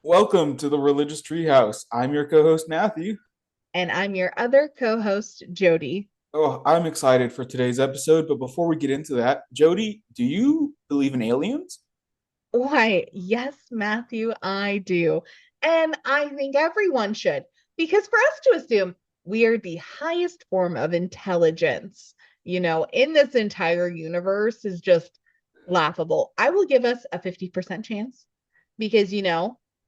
Welcome to the Religious Treehouse. I'm your co-host Matthew. And I'm your other co host, Jodie. Oh, I'm excited for today's episode, but before we get into that, Jody, do you believe in aliens? Why, yes, Matthew, I do. And I think everyone should, because for us to assume we are the highest form of intelligence, in this entire universe is just laughable. I will give us a 50% chance because,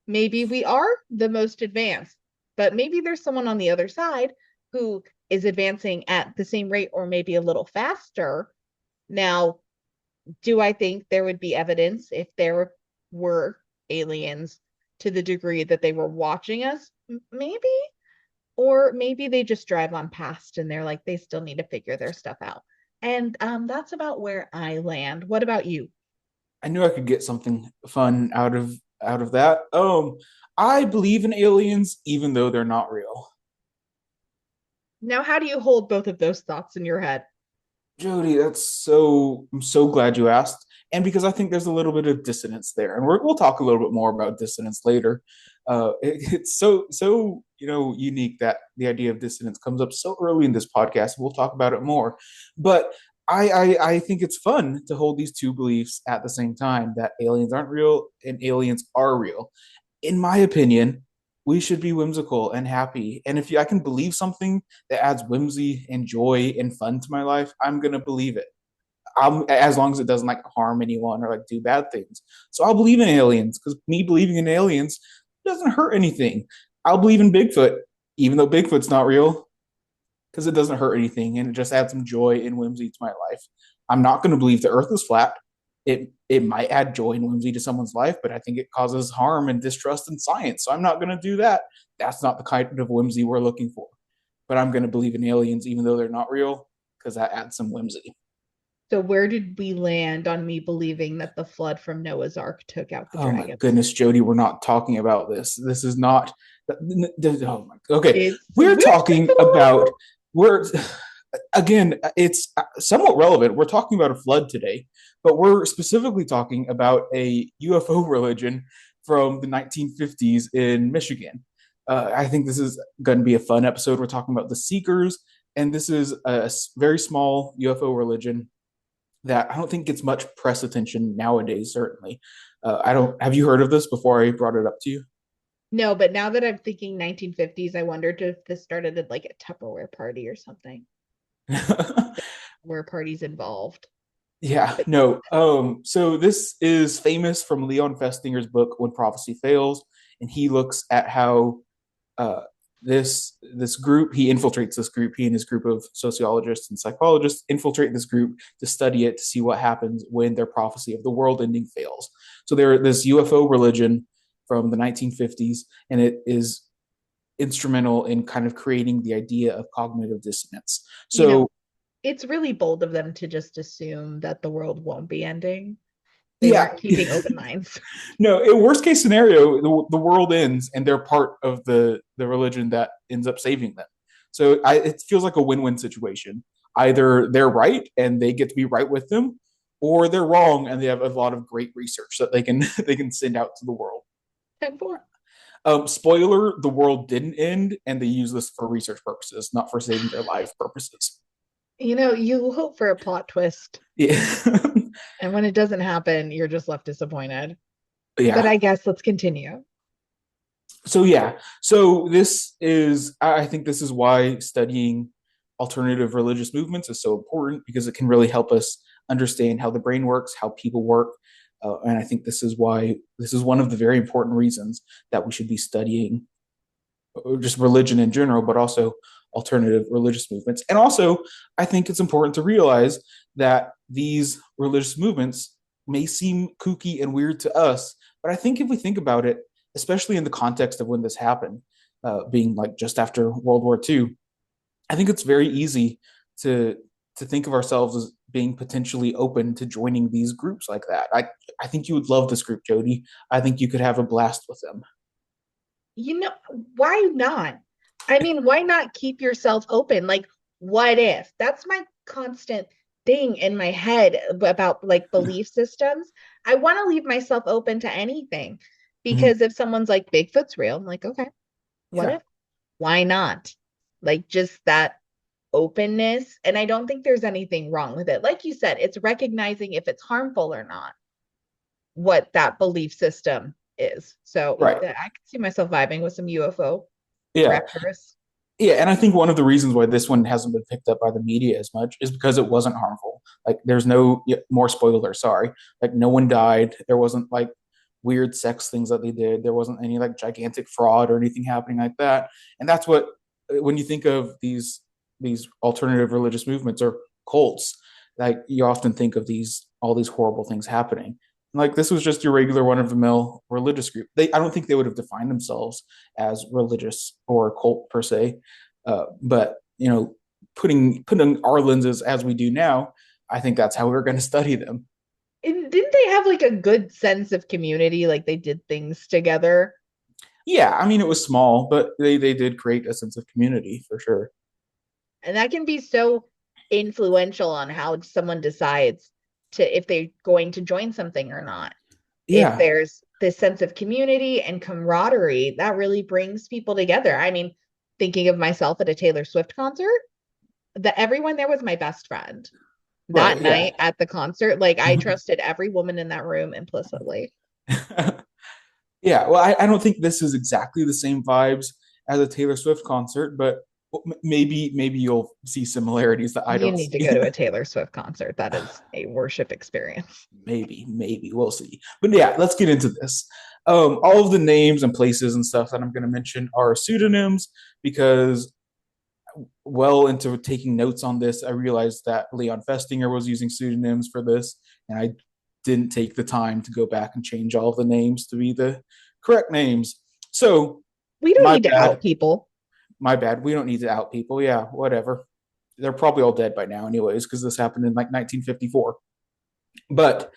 maybe we are the most advanced, but maybe there's someone on the other side who is advancing at the same rate or maybe a little faster. Now, do I think there would be evidence if there were aliens to the degree that they were watching us? Maybe. Or maybe they just drive on past and they're like, they still need to figure their stuff out. And that's about where I land. What about you? I knew I could get something fun out of that. I believe in aliens even though they're not real. Now, how do you hold both of those thoughts in your head? Jody, I'm so glad you asked. And because I think there's a little bit of dissonance there. And we'll talk a little bit more about dissonance later. It's so unique that the idea of dissonance comes up so early in this podcast. We'll talk about it more. But I think it's fun to hold these two beliefs at the same time, that aliens aren't real and aliens are real. In my opinion, we should be whimsical and happy. And if I can believe something that adds whimsy and joy and fun to my life, I'm gonna believe it. As long as it doesn't like harm anyone or like do bad things. So I'll believe in aliens because me believing in aliens doesn't hurt anything. I'll believe in Bigfoot, even though Bigfoot's not real, because it doesn't hurt anything and it just adds some joy and whimsy to my life. I'm not going to believe the Earth is flat. It might add joy and whimsy to someone's life, but I think it causes harm and distrust in science. So I'm not going to do that. That's not the kind of whimsy we're looking for. But I'm going to believe in aliens even though they're not real because that adds some whimsy. So, where did we land on me believing that the flood from Noah's Ark took out the Oh my dragons? goodness, Jody, we're not talking about this. This is not. Oh my. Okay, It's we're talking about. whimsical. We're again. It's somewhat relevant. We're talking about a flood today, but we're specifically talking about a UFO religion from the 1950s in Michigan. I think this is going to be a fun episode. We're talking about the Seekers, and this is a very small UFO religion that I don't think gets much press attention nowadays. Certainly, I don't. Have you heard of this before I brought it up to you? No, but now that I'm thinking 1950s, I wondered if this started at like a Tupperware party or something where parties involved. Yeah, But no. So this is famous from Leon Festinger's book When Prophecy Fails, and he looks at how uh, this group he infiltrates this group. He and his group of sociologists and psychologists infiltrate this group to study it to see what happens when their prophecy of the world ending fails. So they're this UFO religion from the 1950s, and it is instrumental in kind of creating the idea of cognitive dissonance. you know, So it's really bold of them to just assume that the world won't be ending. They yeah, weren't keeping open minds. no, in worst case scenario, the world ends and they're part of the religion that ends up saving them. So it feels like a win-win situation. Either they're right and they get to be right with them, or they're wrong and they have a lot of great research that they can they can send out to the world. 10-4. Spoiler: the world didn't end, and they use this for research purposes, not for saving their life purposes. You hope for a plot twist, Yeah, and when it doesn't happen, you're just left disappointed. But yeah. I guess let's continue. So yeah, so this is I think this is why studying alternative religious movements is so important because it can really help us understand how the brain works, how people work, and I think this is why this is one of the very important reasons that we should be studying just religion in general, but also alternative religious movements. And also, I think it's important to realize that these religious movements may seem kooky and weird to us, but I think if we think about it, especially in the context of when this happened, being like just after World War II, I think it's very easy to to think of ourselves as being potentially open to joining these groups like that. I think you would love this group, Jody. I think you could have a blast with them. You know, why not? I mean, why not keep yourself open? Like, what if? That's my constant thing in my head about like belief systems. I want to leave myself open to anything. Mhm. Because if someone's like, Bigfoot's real, I'm like, okay, what Yeah. if? Why not? Like, just that openness. And I don't think there's anything wrong with it. Like you said, it's recognizing if it's harmful or not, what that belief system is. So Right. I can see myself vibing with some UFO Yeah. raptors. Yeah, and I think one of the reasons why this one hasn't been picked up by the media as much is because it wasn't harmful. Like, there's no yeah, more spoiler. Sorry, like no one died. There wasn't like weird sex things that they did. There wasn't any like gigantic fraud or anything happening like that. And that's what when you think of these alternative religious movements or cults, like you often think of these all these horrible things happening. Like this was just your regular one of the mill religious group. I don't think they would have defined themselves as religious or a cult per se. But putting our lenses as we do now, I think that's how we're going to study them. And didn't they have like a good sense of community? Like they did things together. Yeah, I mean it was small, but they did create a sense of community for sure. And that can be so influential on how someone decides to if they're going to join something or not. If Yeah, there's this sense of community and camaraderie, that really brings people together. I mean, thinking of myself at a Taylor Swift concert, that everyone there was my best friend. right. That Yeah, night at the concert, like I trusted every woman in that room implicitly. yeah. Well, I don't think this is exactly the same vibes as a Taylor Swift concert, but maybe you'll see similarities that I You don't need to see. go to a Taylor Swift concert. That is a worship experience. Maybe we'll see. But yeah, let's get into this. All of the names and places and stuff that I'm going to mention are pseudonyms because well into taking notes on this, I realized that Leon Festinger was using pseudonyms for this, and I didn't take the time to go back and change all of the names to be the correct names. So, We don't my need to out bad. people. My bad. We don't need to out people. Yeah, whatever. They're probably all dead by now, anyways, because this happened in like 1954. But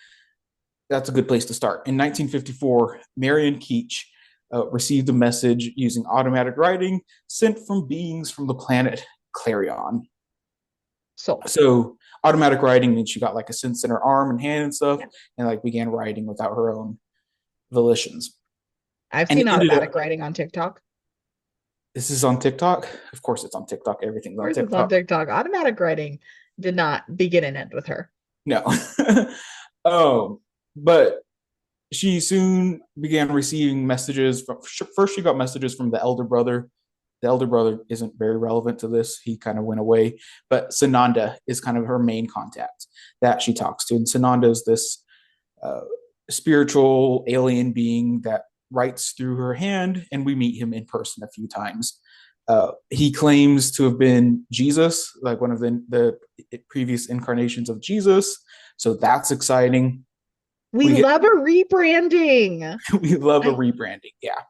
that's a good place to start. In 1954, Marion Keech received a message using automatic writing sent from beings from the planet Clarion. Sold. So automatic writing means she got like a sense in her arm and hand and stuff, Yeah. and like began writing without her own volitions. I've And seen it ended up. automatic writing on TikTok. Of This is on TikTok. Of course, it's on TikTok. Everything's on course, it's on TikTok. TikTok. Automatic writing did not begin and end with her. No. But she soon began receiving messages from first she got messages from the elder brother. The elder brother isn't very relevant to this. He kind of went away. But Sananda is kind of her main contact that she talks to. And Sananda is this uh, spiritual alien being that writes through her hand, and we meet him in person a few times. He claims to have been Jesus, like one of the previous incarnations of Jesus. So that's exciting. We We get love a rebranding. we love a I rebranding. Yeah.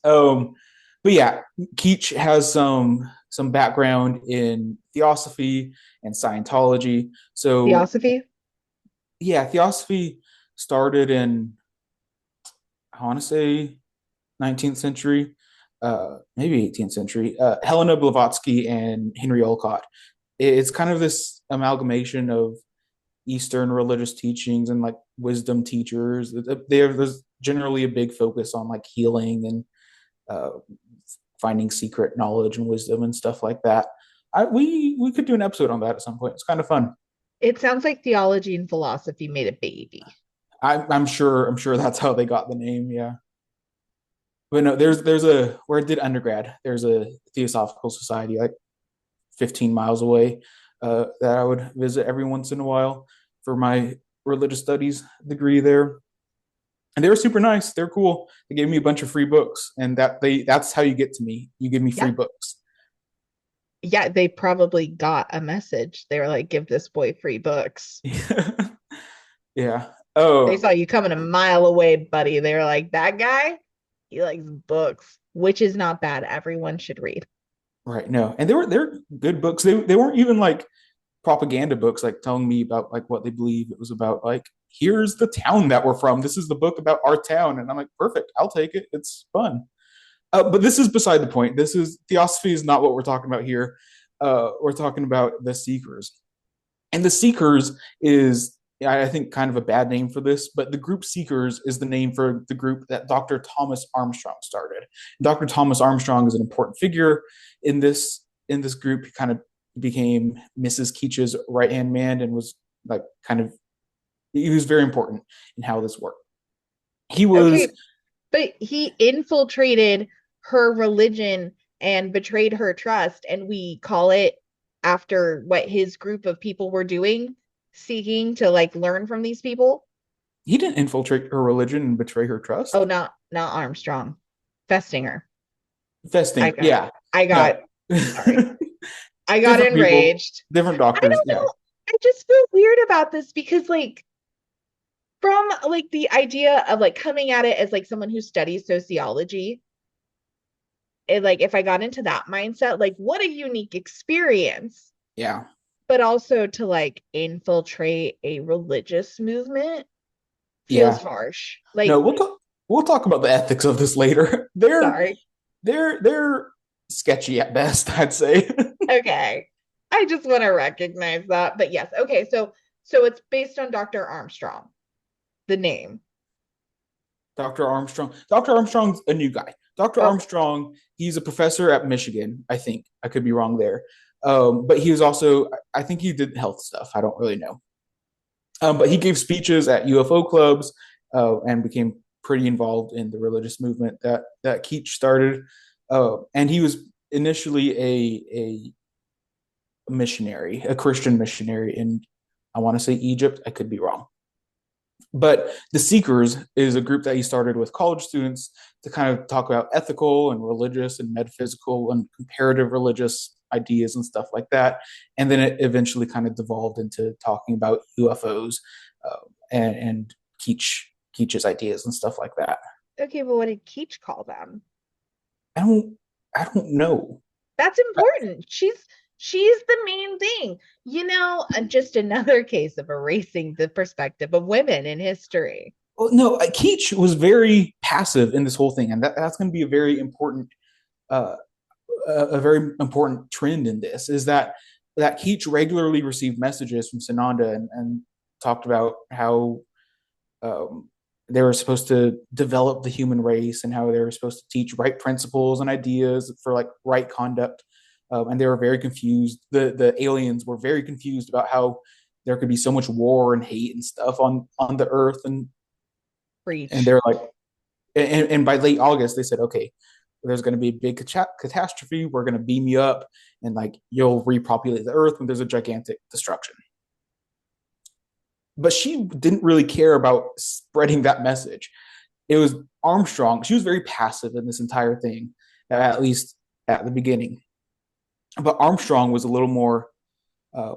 Um, but yeah, Keach has some background in theosophy and Scientology. So Theosophy. yeah, theosophy started in I want to say 19th century, maybe 18th century. Helena Blavatsky and Henry Olcott. It's kind of this amalgamation of Eastern religious teachings and like wisdom teachers. There's generally a big focus on like healing and uh, finding secret knowledge and wisdom and stuff like that. We could do an episode on that at some point. It's kind of fun. It sounds like theology and philosophy made a baby. I'm sure that's how they got the name. Yeah, but no, there's a where I did undergrad. There's a theosophical society like 15 miles away that I would visit every once in a while for my religious studies degree there. And they were super nice. They're cool. They gave me a bunch of free books, and that's how you get to me. You give me free Yeah. books. Yeah, they probably got a message. They were like, give this boy free books. Yeah. They Oh, saw you coming a mile away, buddy. They were like, that guy, he likes books, which is not bad. Everyone should read. right. No, and they're good books. They weren't even like propaganda books, like telling me about like what they believe. It was about like here's the town that we're from. This is the book about our town, and I'm like, perfect. I'll take it. It's fun. But this is beside the point. This is theosophy is not what we're talking about here. We're talking about the seekers, and the seekers is I think, kind of a bad name for this, but the group Seekers is the name for the group that Dr. Thomas Armstrong started. Dr. Thomas Armstrong is an important figure in this group. He kind of became Mrs. Keach's right hand man and was like kind of he was very important in how this worked. He was Okay, but he infiltrated her religion and betrayed her trust, and we call it after what his group of people were doing, seeking to like learn from these people. he didn't infiltrate her religion and betray her Oh, trust. not Armstrong. Festinger. I Festinger, got yeah, I no, got sorry. I got different people, enraged. different I doctors, don't yeah. know. I just feel weird about this because like from like the idea of like coming at it as like someone who studies sociology, and like if I got into that mindset, like what a unique experience. Yeah. But also to like infiltrate a religious movement feels Yeah. harsh. No, Like, we'll talk about the ethics of this later. sorry. They're sketchy at best, I'd say. Okay. I just want to recognize that. But yes, okay, so it's based on Dr. Armstrong, the name. Dr. Armstrong. Dr. Armstrong's a new guy. Dr. Okay. Armstrong, he's a professor at Michigan, I think. I could be wrong there. But he was also, I think he did health stuff. I don't really know. But he gave speeches at UFO clubs and became pretty involved in the religious movement that Keach started. And he was initially a missionary, a Christian missionary in, I want to say Egypt. I could be wrong. But the Seekers is a group that he started with college students to kind of talk about ethical and religious and metaphysical and comparative religious ideas and stuff like that. And then it eventually kind of devolved into talking about UFOs and Keach's ideas and stuff like that. Okay, but what did Keach call them? I don't I don't know. That's important. She's the main thing. Just another case of erasing the perspective of women in history. Well, no, Keach was very passive in this whole thing, and that's going to be uh, a very important trend in this is that Keach regularly received messages from Sananda and talked about how um, they were supposed to develop the human race and how they were supposed to teach right principles and ideas for like right conduct. And they were very confused. The aliens were very confused about how there could be so much war and hate and stuff on the Earth, and Preach. they're like, and by late August they said, okay, there's going to be a big catastrophe. We're going to beam you up, and like you'll repopulate the Earth when there's a gigantic destruction. But she didn't really care about spreading that message. It was Armstrong. She was very passive in this entire thing, at least at the beginning. But Armstrong was a little more uh,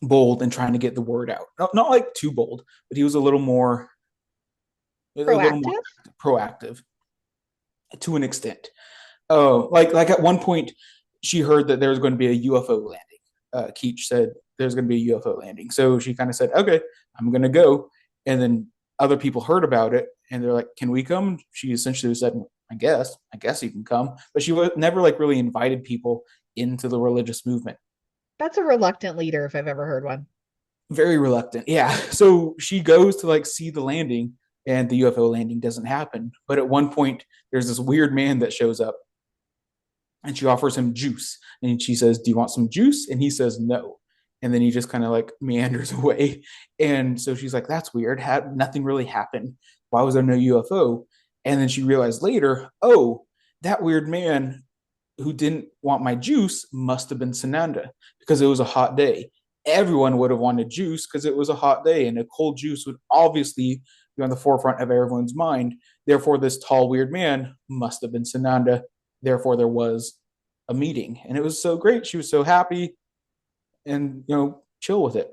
bold in trying to get the word out. Not like too bold, but he was a little more Proactive? proactive to an extent. Oh, like at one point, she heard that there was going to be a UFO landing. Keach said there's going to be a UFO landing, so she kind of said, "Okay, I'm going to go." And then other people heard about it, and they're like, "Can we come?" She essentially said, I guess you can come," but she was never like really invited people into the religious movement. That's a reluctant leader if I've ever heard one. Very reluctant, yeah. So she goes to like see the landing, and the UFO landing doesn't happen. But at one point, there's this weird man that shows up and she offers him juice. And she says, "Do you want some juice?" And he says, "No." And then he just kind of like meanders away. And so she's like, "That's weird. Nothing really happened. Why was there no UFO?" And then she realized later, oh, that weird man who didn't want my juice must have been Sananda because it was a hot day. Everyone would have wanted juice because it was a hot day, and a cold juice would obviously be on the forefront of everyone's mind. Therefore, this tall, weird man must have been Sananda. Therefore, there was a meeting, and it was so great. She was so happy and chill with it.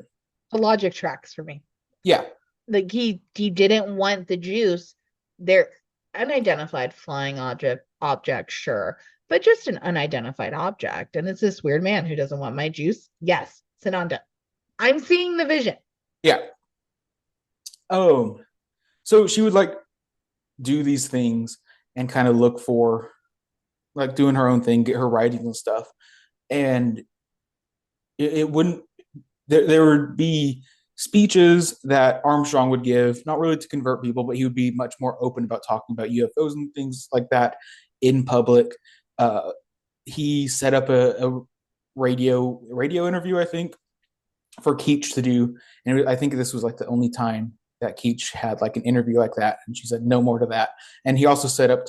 The logic tracks for me. Yeah, Like he didn't want the juice. They're unidentified flying object, sure, but just an unidentified object. And it's this weird man who doesn't want my juice. Yes, Sananda. I'm seeing the vision. yeah. Oh, so she would like do these things and kind of look for like doing her own thing, get her writings and stuff, and it wouldn't there would be speeches that Armstrong would give, not really to convert people, but he would be much more open about talking about UFOs and things like that in public. Uh, he set up a radio interview, I think, for Keach to do, and I think this was like the only time that Keach had like an interview like that, and she said no more to that. And he also set up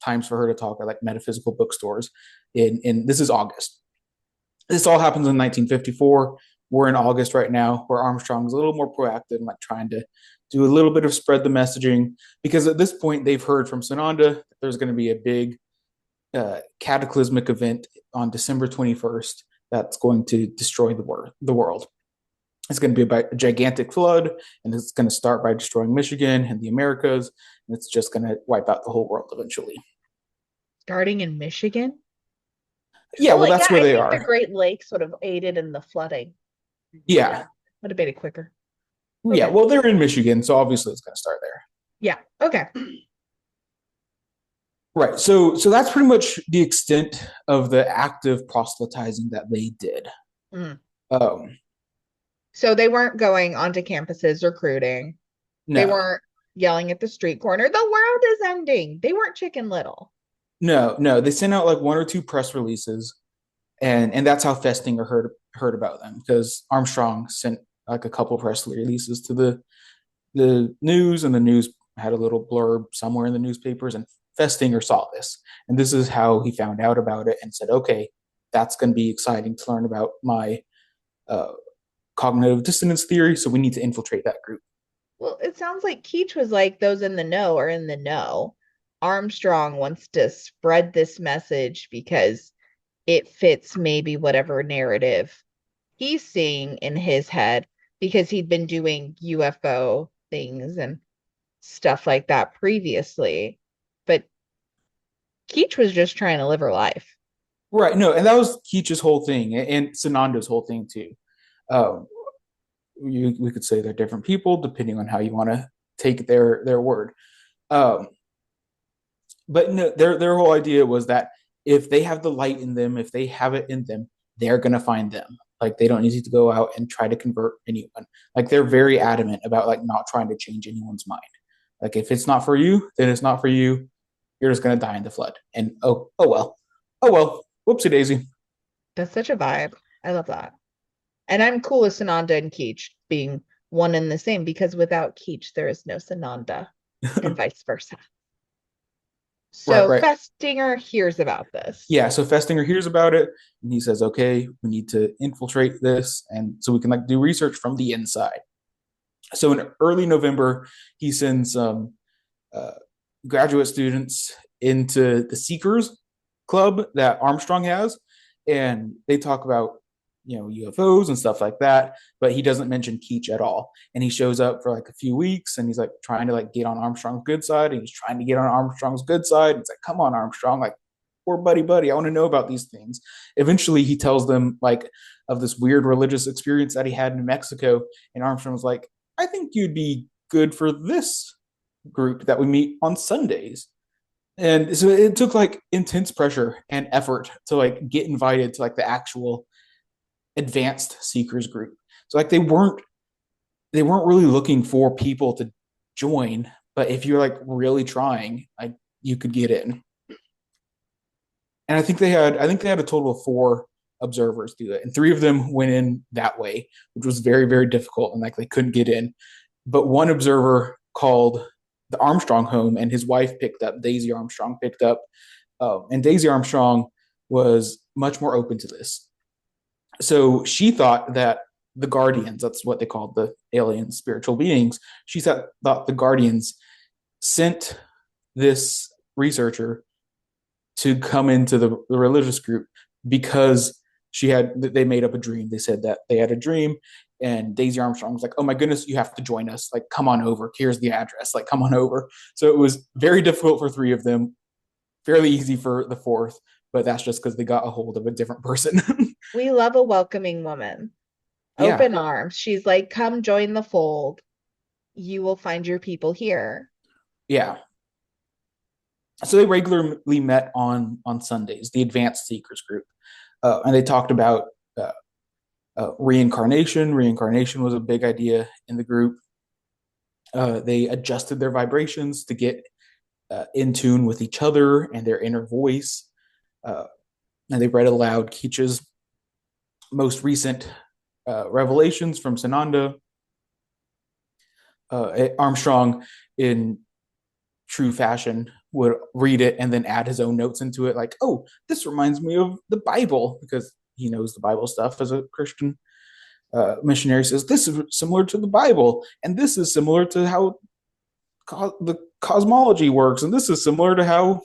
times for her to talk at like metaphysical bookstores. In this is August. This all happens in 1954. We're in August right now, where Armstrong's a little more proactive and like trying to do a little bit of spread the messaging, because at this point they've heard from Sananda that there's going to be a big cataclysmic event on December 21st that's going to destroy the world. It's going to be a gigantic flood, and it's going to start by destroying Michigan and the Americas, and it's just going to wipe out the whole world eventually. Starting in Michigan? Yeah, Well, well, yeah, that's where I they think the are. Great Lakes would have aided in the flooding. Yeah, Yeah, would have made it quicker. yeah. Okay. Well, they're in Michigan, so obviously it's going to start there. Yeah. Okay. Right. So that's pretty much the extent of the active proselytizing that they did. Mm. Um, So they weren't going onto campuses recruiting. They no, weren't yelling at the street corner, the world is ending. They weren't Chicken Little. no. They sent out like one or two press releases, and that's how Festinger heard about them, because Armstrong sent like a couple press releases to the news, and the news had a little blurb somewhere in the newspapers, and Festinger saw this, and this is how he found out about it and said, okay, that's going to be exciting to learn about my uh, cognitive dissonance theory, so we need to infiltrate that group. Well, it sounds like Keach was like, those in the know are in the know. Armstrong wants to spread this message because it fits maybe whatever narrative he's seeing in his head, because he'd been doing UFO things and stuff like that previously. But Keach was just trying to live her life. Right, no, and that was Keach's whole thing, and Sananda's whole thing too. Um, we could say they're different people depending on how you want to take their word. Um, but no, their whole idea was that if they have the light in them, if they have it in them, they're gonna find them. Like they don't need to go out and try to convert anyone. Like they're very adamant about like not trying to change anyone's mind. Like if it's not for you, then it's not for you. You're just gonna die in the flood. And oh well, whoopsie daisy. That's such a vibe. I love that. And I'm cool with Sananda and Keach being one and the same, because without Keach, there is no Sananda, and vice versa. Right, So right. Festinger hears about this. Yeah, so Festinger hears about it and he says, okay, we need to infiltrate this, and so we can like do research from the inside. So in early November, he sends uh, graduate students into the Seekers Club that Armstrong has, and they talk about UFOs and stuff like that. But he doesn't mention Keach at all, and he shows up for like a few weeks, and he's like trying to like get on Armstrong's good side, and he's trying to get on Armstrong's good side. It's like, come on, Armstrong, like we're buddy. I want to know about these things. Eventually, he tells them like of this weird religious experience that he had in Mexico, and Armstrong was like, I think you'd be good for this group that we meet on Sundays. And so it took like intense pressure and effort to like get invited to like the actual advanced seekers group. So like they weren't really looking for people to join, but if you're like really trying, like you could get in. And I think they had a total of four observers do it, and three of them went in that way, which was very very difficult, and like they couldn't get in. But one observer called the Armstrong home, and his wife picked up. Daisy Armstrong picked up, and Daisy Armstrong was much more open to this. So she thought that the Guardians, that's what they called the alien spiritual beings, she thought the Guardians sent this researcher to come into the religious group because they made up a dream. They said that they had a dream, and Daisy Armstrong was like, oh my goodness, you have to join us, like come on over, here's the address, like come on over. So it was very difficult for three of them, fairly easy for the fourth, but that's just because they got a hold of a different person. We love a welcoming woman. Yeah, Open arms. She's like, come join the fold. You will find your people here. yeah. So they regularly met on Sundays, the advanced seekers group, and they talked about Reincarnation was a big idea in the group. They adjusted their vibrations to get in tune with each other and their inner voice. Uh, and they read aloud Keach's most recent revelations from Sananda. Armstrong, in true fashion, would read it and then add his own notes into it, like, "Oh, this reminds me of the Bible," because he knows the Bible stuff as a Christian missionary. Says this is similar to the Bible, and this is similar to how the cosmology works, and this is similar to how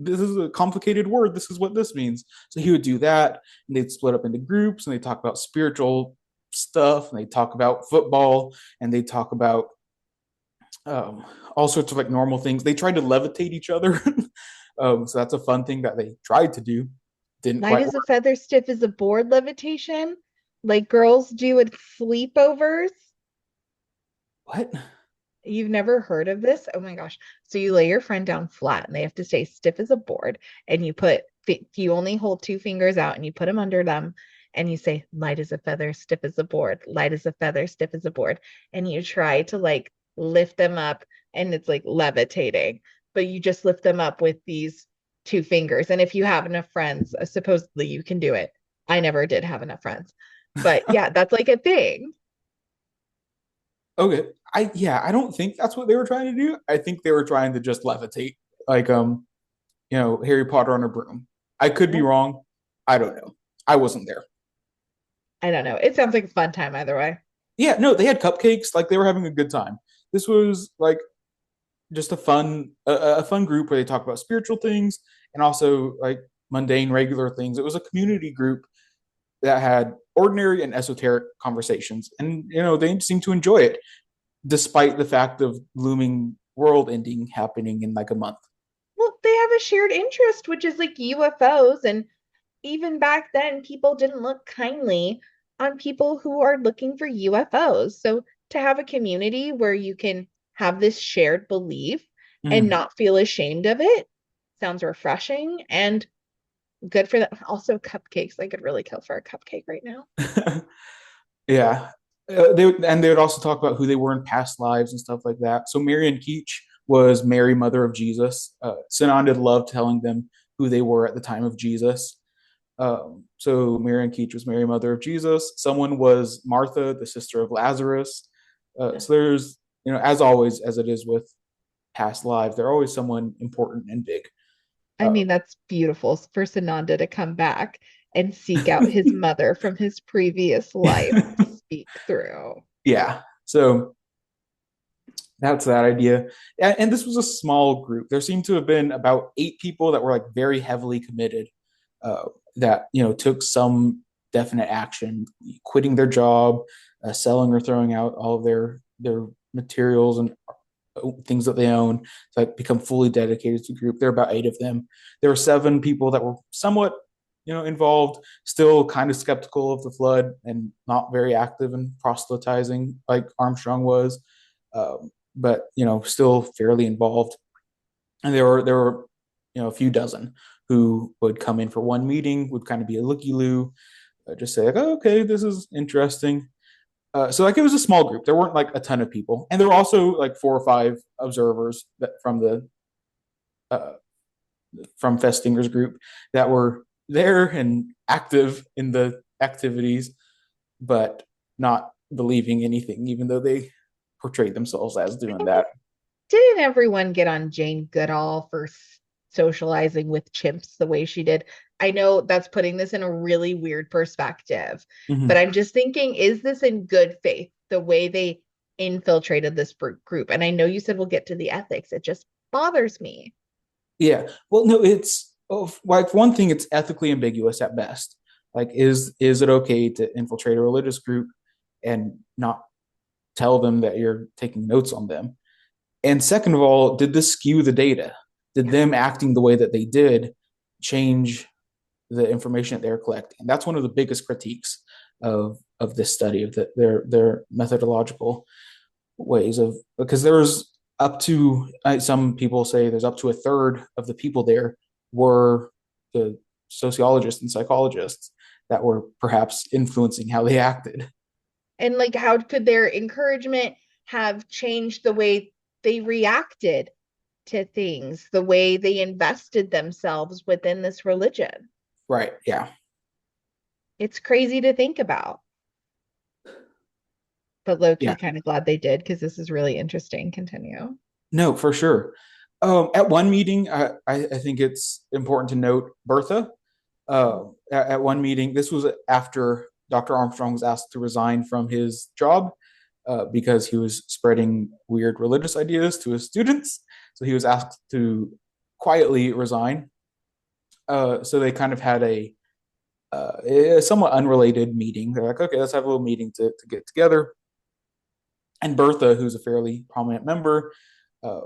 this is a complicated word. This is what this means. So he would do that, and they'd split up into groups, and they talk about spiritual stuff, and they talk about football, and they talk about all sorts of like normal things. They tried to levitate each other. So that's a fun thing that they tried to do. Didn't Light quite as a work. feather, stiff as a board levitation, like girls do at sleepovers. What? You've never heard of this? Oh my gosh. So you lay your friend down flat and they have to stay stiff as a board. And you only hold two fingers out and you put them under them and you say, light as a feather, stiff as a board, light as a feather, stiff as a board. And you try to like lift them up and it's like levitating, but you just lift them up with these two fingers. And if you have enough friends, supposedly you can do it. I never did have enough friends. But yeah, that's like a thing. Okay. I don't think that's what they were trying to do. I think they were trying to just levitate, like Harry Potter on a broom. I could be wrong. I don't know. I wasn't there. I don't know. It sounds like a fun time either way. Yeah, no, they had cupcakes. Like they were having a good time. This was like just a fun group where they talk about spiritual things and also like mundane, regular things. It was a community group that had ordinary and esoteric conversations, and they seemed to enjoy it, despite the fact of looming world ending happening in like a month. Well, they have a shared interest, which is like UFOs. And even back then, people didn't look kindly on people who are looking for UFOs. So to have a community where you can have this shared belief and Mm. not feel ashamed of it sounds refreshing and good for them. Also, cupcakes. I could really kill for a cupcake right now. Yeah. They would also talk about who they were in past lives and stuff like that. So Marion Keach was Mary, mother of Jesus. Sananda loved telling them who they were at the time of Jesus. So Marion Keach was Mary, mother of Jesus. Someone was Martha, the sister of Lazarus. So there's, as always, as it is with past lives, they're always someone important and big. I Uh, mean, that's beautiful for Sananda to come back and seek out his mother from his previous life to speak through. yeah. So that's that idea. And this was a small group. There seemed to have been about 8 people that were like very heavily committed, that took some definite action, quitting their job, selling or throwing out all of their materials and things that they own to like become fully dedicated to the group. There are about 8 of them. There were 7 people that were somewhat involved, still kind of skeptical of the flood and not very active in proselytizing like Armstrong was, but still fairly involved. And there were a few dozen who would come in for one meeting, would kind of be a looky loo, just say like, oh, okay, this is interesting. So like it was a small group. There weren't like a ton of people, and there were also like 4 or 5 observers that uh, from Festinger's group that were there and active in the activities, but not believing anything, even though they portrayed themselves as doing that. Didn't everyone get on Jane Goodall for socializing with chimps the way she did? I know that's putting this in a really weird perspective, but Mm-hmm. I'm just thinking, is this in good faith, the way they infiltrated this group? And I know you said we'll get to the ethics. It just bothers me. Yeah. Well, no, it's like one thing. It's ethically ambiguous at best. Like, is it okay to infiltrate a religious group and not tell them that you're taking notes on them? And second of all, did this skew the data? Did Yeah. them acting the way that they did change the information that they're collecting? And that's one of the biggest critiques of this study of their methodological ways of, because there's up to some people say there's up to a third of the people there were the sociologists and psychologists that were perhaps influencing how they acted. And like, how could their encouragement have changed the way they reacted to things, the way they invested themselves within this religion? Right. Yeah. It's crazy to think about. But low key, Yeah. kind of glad they did because this is really interesting. Continue. No, for sure. At one meeting, I think it's important to note Bertha. At one meeting, this was after Dr. Armstrong was asked to resign from his job because he was spreading weird religious ideas to his students. So he was asked to quietly resign. So they kind of had a somewhat unrelated meeting. They're like, okay, let's have a little meeting to get together. And Bertha, who's a fairly prominent member, uh,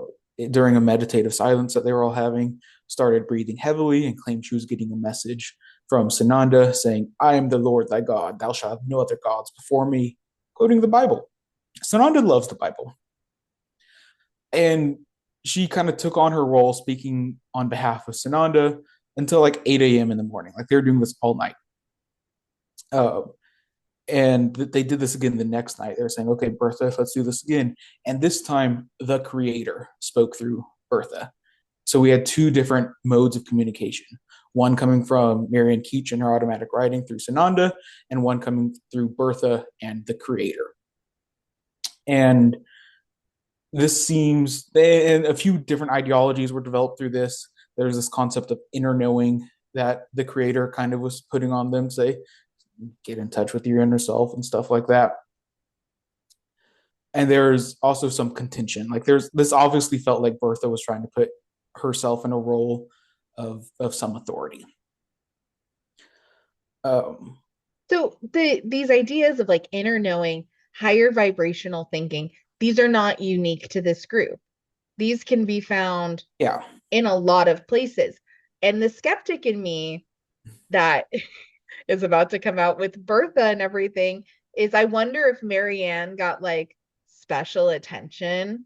during a meditative silence that they were all having, started breathing heavily and claimed she was getting a message from Sananda saying, I am the Lord thy God, thou shalt have no other gods before me, quoting the Bible. Sananda loves the Bible. And she kind of took on her role speaking on behalf of Sananda until like 8 a.m. in the morning. Like they were doing this all night. Uh, and they did this again the next night. They were saying, okay, Bertha, let's do this again. And this time, the creator spoke through Bertha. So we had two different modes of communication, one coming from Marian Keach and her automatic writing through Sananda, and one coming through Bertha and the creator. And this seems, and a few different ideologies were developed through this. There's this concept of inner knowing that the creator kind of was putting on them, say, get in touch with your inner self and stuff like that. And there's also some contention. Like there's this obviously felt like Bertha was trying to put herself in a role of some authority. Um, So these ideas of like inner knowing, higher vibrational thinking, these are not unique to this group. These can be found yeah, in a lot of places. And the skeptic in me that is about to come out with Bertha and everything is I wonder if Marianne got like special attention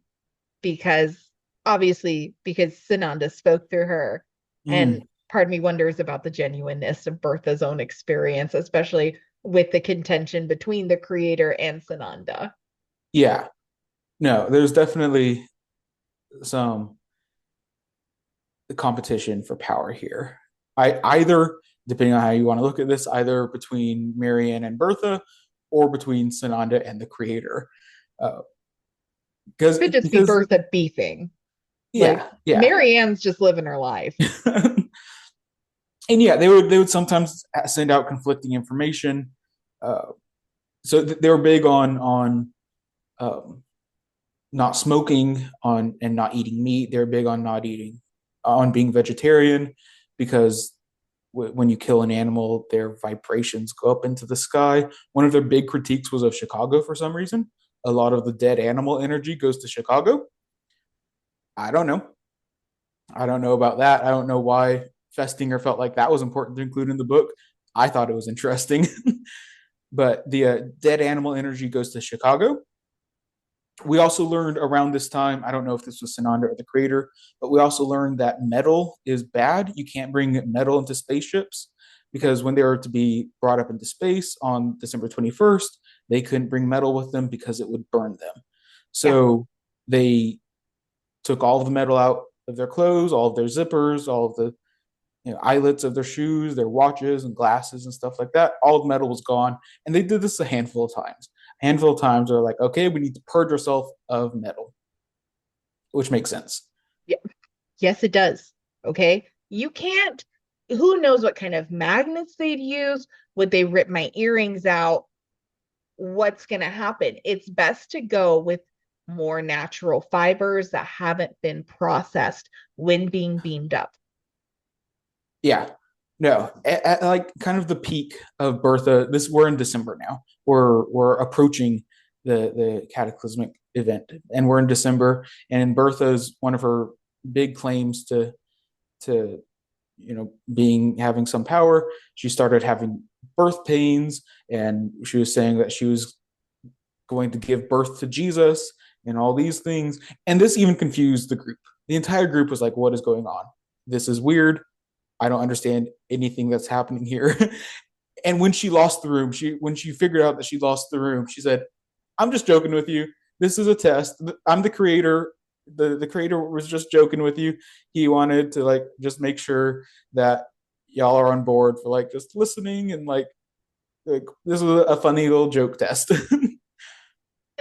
because obviously because Sananda spoke through her. mm, And part of me wonders about the genuineness of Bertha's own experience, especially with the contention between the creator and Sananda. yeah. No, there's definitely some competition for power here. I either, depending on how you want to look at this, either between Marianne and Bertha, or between Sananda and the creator. Because Could just be because Bertha beefing. Like yeah, yeah. Marianne's just living her life. And yeah, they would sometimes send out conflicting information. Uh, so they were big on um, not smoking, on and not eating meat. They're big on not eating, on being vegetarian, because when you kill an animal, their vibrations go up into the sky. One of their big critiques was of Chicago for some reason. A lot of the dead animal energy goes to Chicago. I don't know. I don't know about that. I don't know why Festinger felt like that was important to include in the book. I thought it was interesting. But the dead animal energy goes to Chicago. We also learned around this time, I don't know if this was Sananda or the creator, but we also learned that metal is bad. You can't bring metal into spaceships because when they were to be brought up into space on December 21st, they couldn't bring metal with them because it would burn them. Yeah. So they took all of the metal out of their clothes, all of their zippers, all of the eyelets of their shoes, their watches and glasses and stuff like that. All the metal was gone. And they did this a handful of times. A handful of times they're like, okay, we need to purge ourselves of metal, which makes sense. Yeah. Yes, it does. Okay. You can't, who knows what kind of magnets they'd use? Would they rip my earrings out? What's going to happen? It's best to go with more natural fibers that haven't been processed when being beamed up. Yeah. No, at like kind of the peak of Bertha, this we're in December now. We're approaching the cataclysmic event, and we're in December. And Bertha's one of her big claims to being having some power. She started having birth pains, and she was saying that she was going to give birth to Jesus and all these things. And this even confused the group. The entire group was like, "What is going on? This is weird. I don't understand anything that's happening here." And when she lost the room, when she figured out that she lost the room, she said, "I'm just joking with you. This is a test. I'm the creator. The creator was just joking with you. He wanted to like just make sure that y'all are on board for like just listening and like this was a funny little joke test."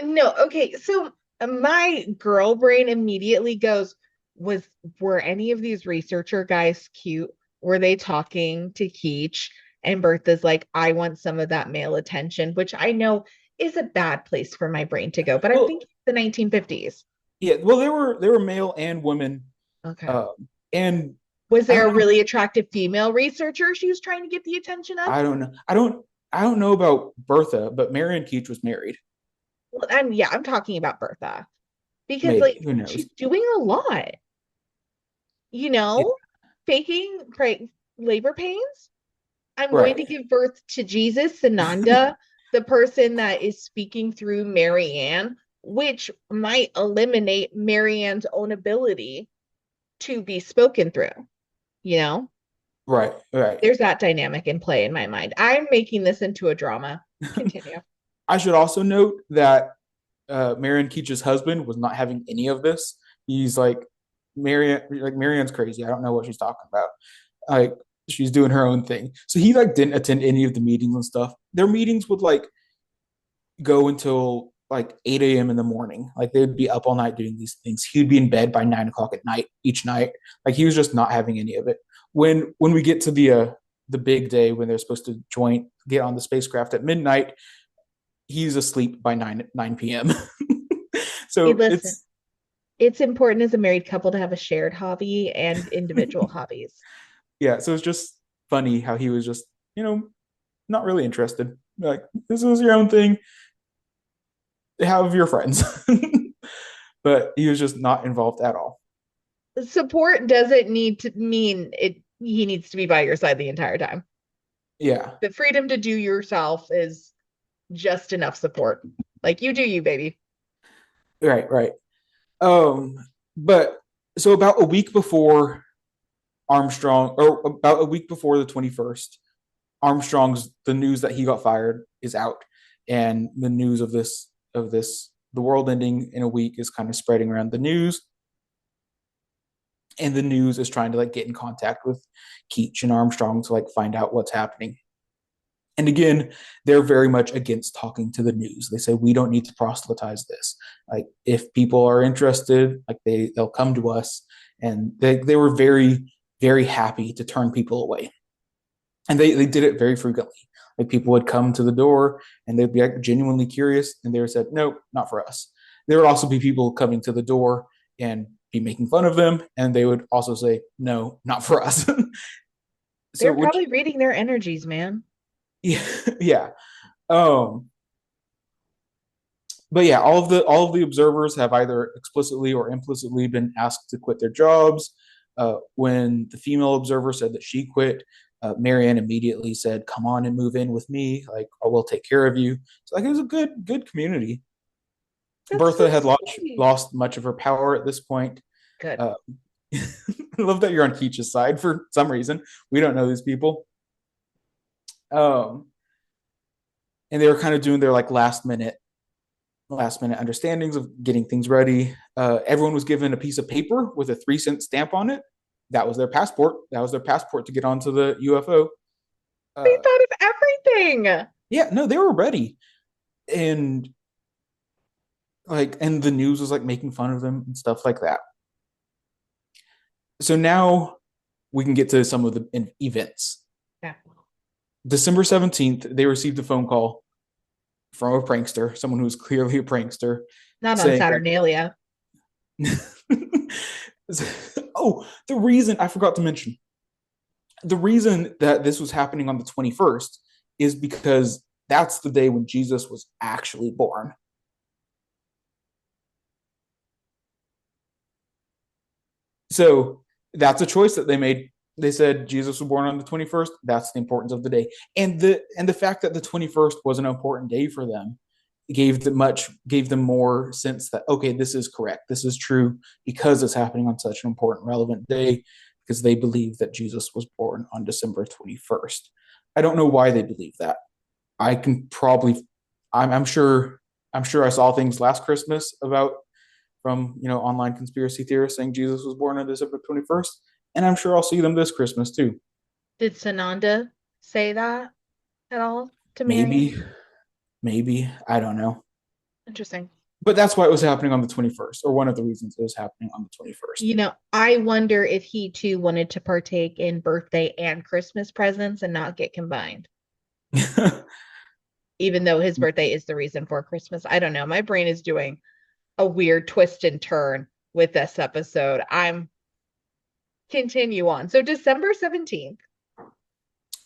No, okay. So my girl brain immediately goes, was were any of these researcher guys cute? Were they talking to Keach? And Bertha's like, I want some of that male attention, which I know is a bad place for my brain to go, but I'm Well, thinking the 1950s. yeah. Well, they were male and women, Okay. uh, and Was I there don't a know. really attractive female researcher she was trying to get the attention of? I don't know. I don't know about Bertha, but Marion Keach was married. Well, and yeah, I'm talking about Bertha because Maybe, like who knows? she's doing a lot, you Yeah, know, faking labor pains. I'm going right. to give birth to Jesus, Sananda, the person that is speaking through Marianne, which might eliminate Marianne's own ability to be spoken through. You know, Right, right. there's that dynamic in play in my mind. I'm making this into a drama. Continue. I should also note that Marion Keach's husband was not having any of this. He's Marion's crazy. I don't know what she's talking about. Like she's doing her own thing. So he like didn't attend any of the meetings and stuff. Their meetings would like go until like 8 a.m. in the morning. Like they would be up all night doing these things. He'd be in bed by 9 o'clock at night each night. Like he was just not having any of it. When we get to the big day when they're supposed to get on the spacecraft at midnight, he's asleep by 9 p.m. Hey, So listen, it's it's important as a married couple to have a shared hobby and individual hobbies. yeah. So it's just funny how he was just not really interested. Like this is your own thing. Have your friends, but he was just not involved at all. Support doesn't need to mean it he needs to be by your side the entire time. Yeah, The freedom to do yourself is just enough support. Like you do you, baby. right, right. Um, but so about a week before Armstrong, or about a week before the 21st, Armstrong's the news that he got fired is out, and the news of this the world ending in a week is kind of spreading around the news, and the news is trying to like get in contact with Keach and Armstrong to like find out what's happening. And again, they're very much against talking to the news. They say we don't need to proselytize this. Like if people are interested, like they'll come to us, and they were very happy to turn people away, and they did it very frequently. Like people would come to the door and they'd be like genuinely curious, and they would say, "Nope, not for us." There would also be people coming to the door and be making fun of them, and they would also say, "No, not for us." So, They're which probably reading their energies, man. yeah, yeah. Um, but yeah, all of the observers have either explicitly or implicitly been asked to quit their jobs. When the female observer said that she quit, Marianne immediately said, "Come on and move in with me. Like I will take care of you." So like it was a good community. That's Bertha so had sweet. lost much of her power at this point. Good. Uh, I love that you're on Keach's side for some reason. We don't know these people. Um, and they were kind of doing their like last minute understandings of getting things ready. Everyone was given a piece of paper with a 3-cent stamp on it. That was their passport. That was their passport to get onto the UFO. They Uh, thought of everything. yeah, no, they were ready, and and the news was like making fun of them and stuff like that. So now we can get to some of the events. Yeah. December 17th, they received a phone call from a prankster, someone who was clearly a prankster, Not on saying Saturnalia. oh, the reason I forgot to mention, the reason that this was happening on the 21st is because that's the day when Jesus was actually born. So that's a choice that they made. They said Jesus was born on the 21st. That's the importance of the day. And the fact that the 21st was an important day for them gave them more sense that okay, this is correct. This is true because it's happening on such an important relevant day because they believe that Jesus was born on December 21st. I don't know why they believe that. I can probably, I'm sure, I'm sure I saw things last Christmas about from online conspiracy theorists saying Jesus was born on December 21st, and I'm sure I'll see them this Christmas too. Did Sananda say that at all to Marion? Maybe, maybe I don't know, Interesting. but that's why it was happening on the 21st, or one of the reasons it was happening on the 21st. I wonder if he too wanted to partake in birthday and Christmas presents and not get combined, even though his birthday is the reason for Christmas. I don't know. My brain is doing a weird twist and turn with this episode. I'm continue on. So December 17th.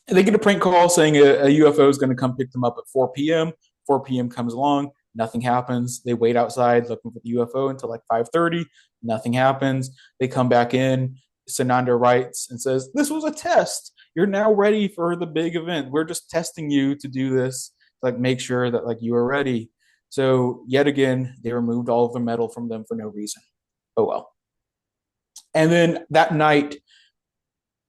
They get a prank call saying a UFO is going to come pick them up at 4 p.m. 4 p.m. comes along, nothing happens. They wait outside looking for the UFO until like 5:30. Nothing happens. They come back in. Sananda writes and says, "This was a test. You're now ready for the big event. We're just testing you to do this, like make sure that like you are ready." So yet again, they removed all of the metal from them for no reason. Oh well. And then that night,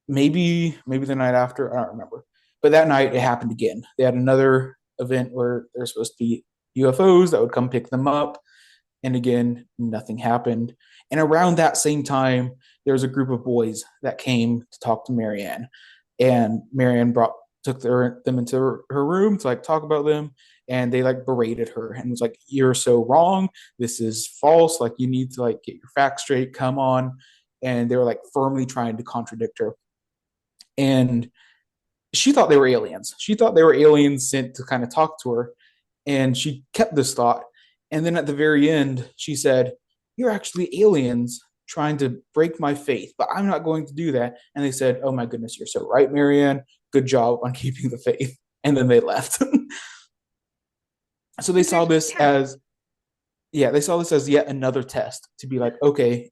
maybe the night after, I don't remember. But that night it happened again. They had another event where there's supposed to be UFOs that would come pick them up. And again, nothing happened. And around that same time, there was a group of boys that came to talk to Marianne. And Marianne took them into her room to like talk about them. And they like berated her and was like, "You're so wrong. This is false. Like you need to like get your facts straight. Come on." And they were like firmly trying to contradict her. And she thought they were aliens. She thought they were aliens sent to kind of talk to her. And she kept this thought. And then at the very end, she said, "You're actually aliens trying to break my faith, but I'm not going to do that." And they said, "Oh my goodness, you're so right, Marianne. Good job on keeping the faith." And then they left. So they Because saw there's this tests. as, yeah, they saw this as yet another test to be like, okay,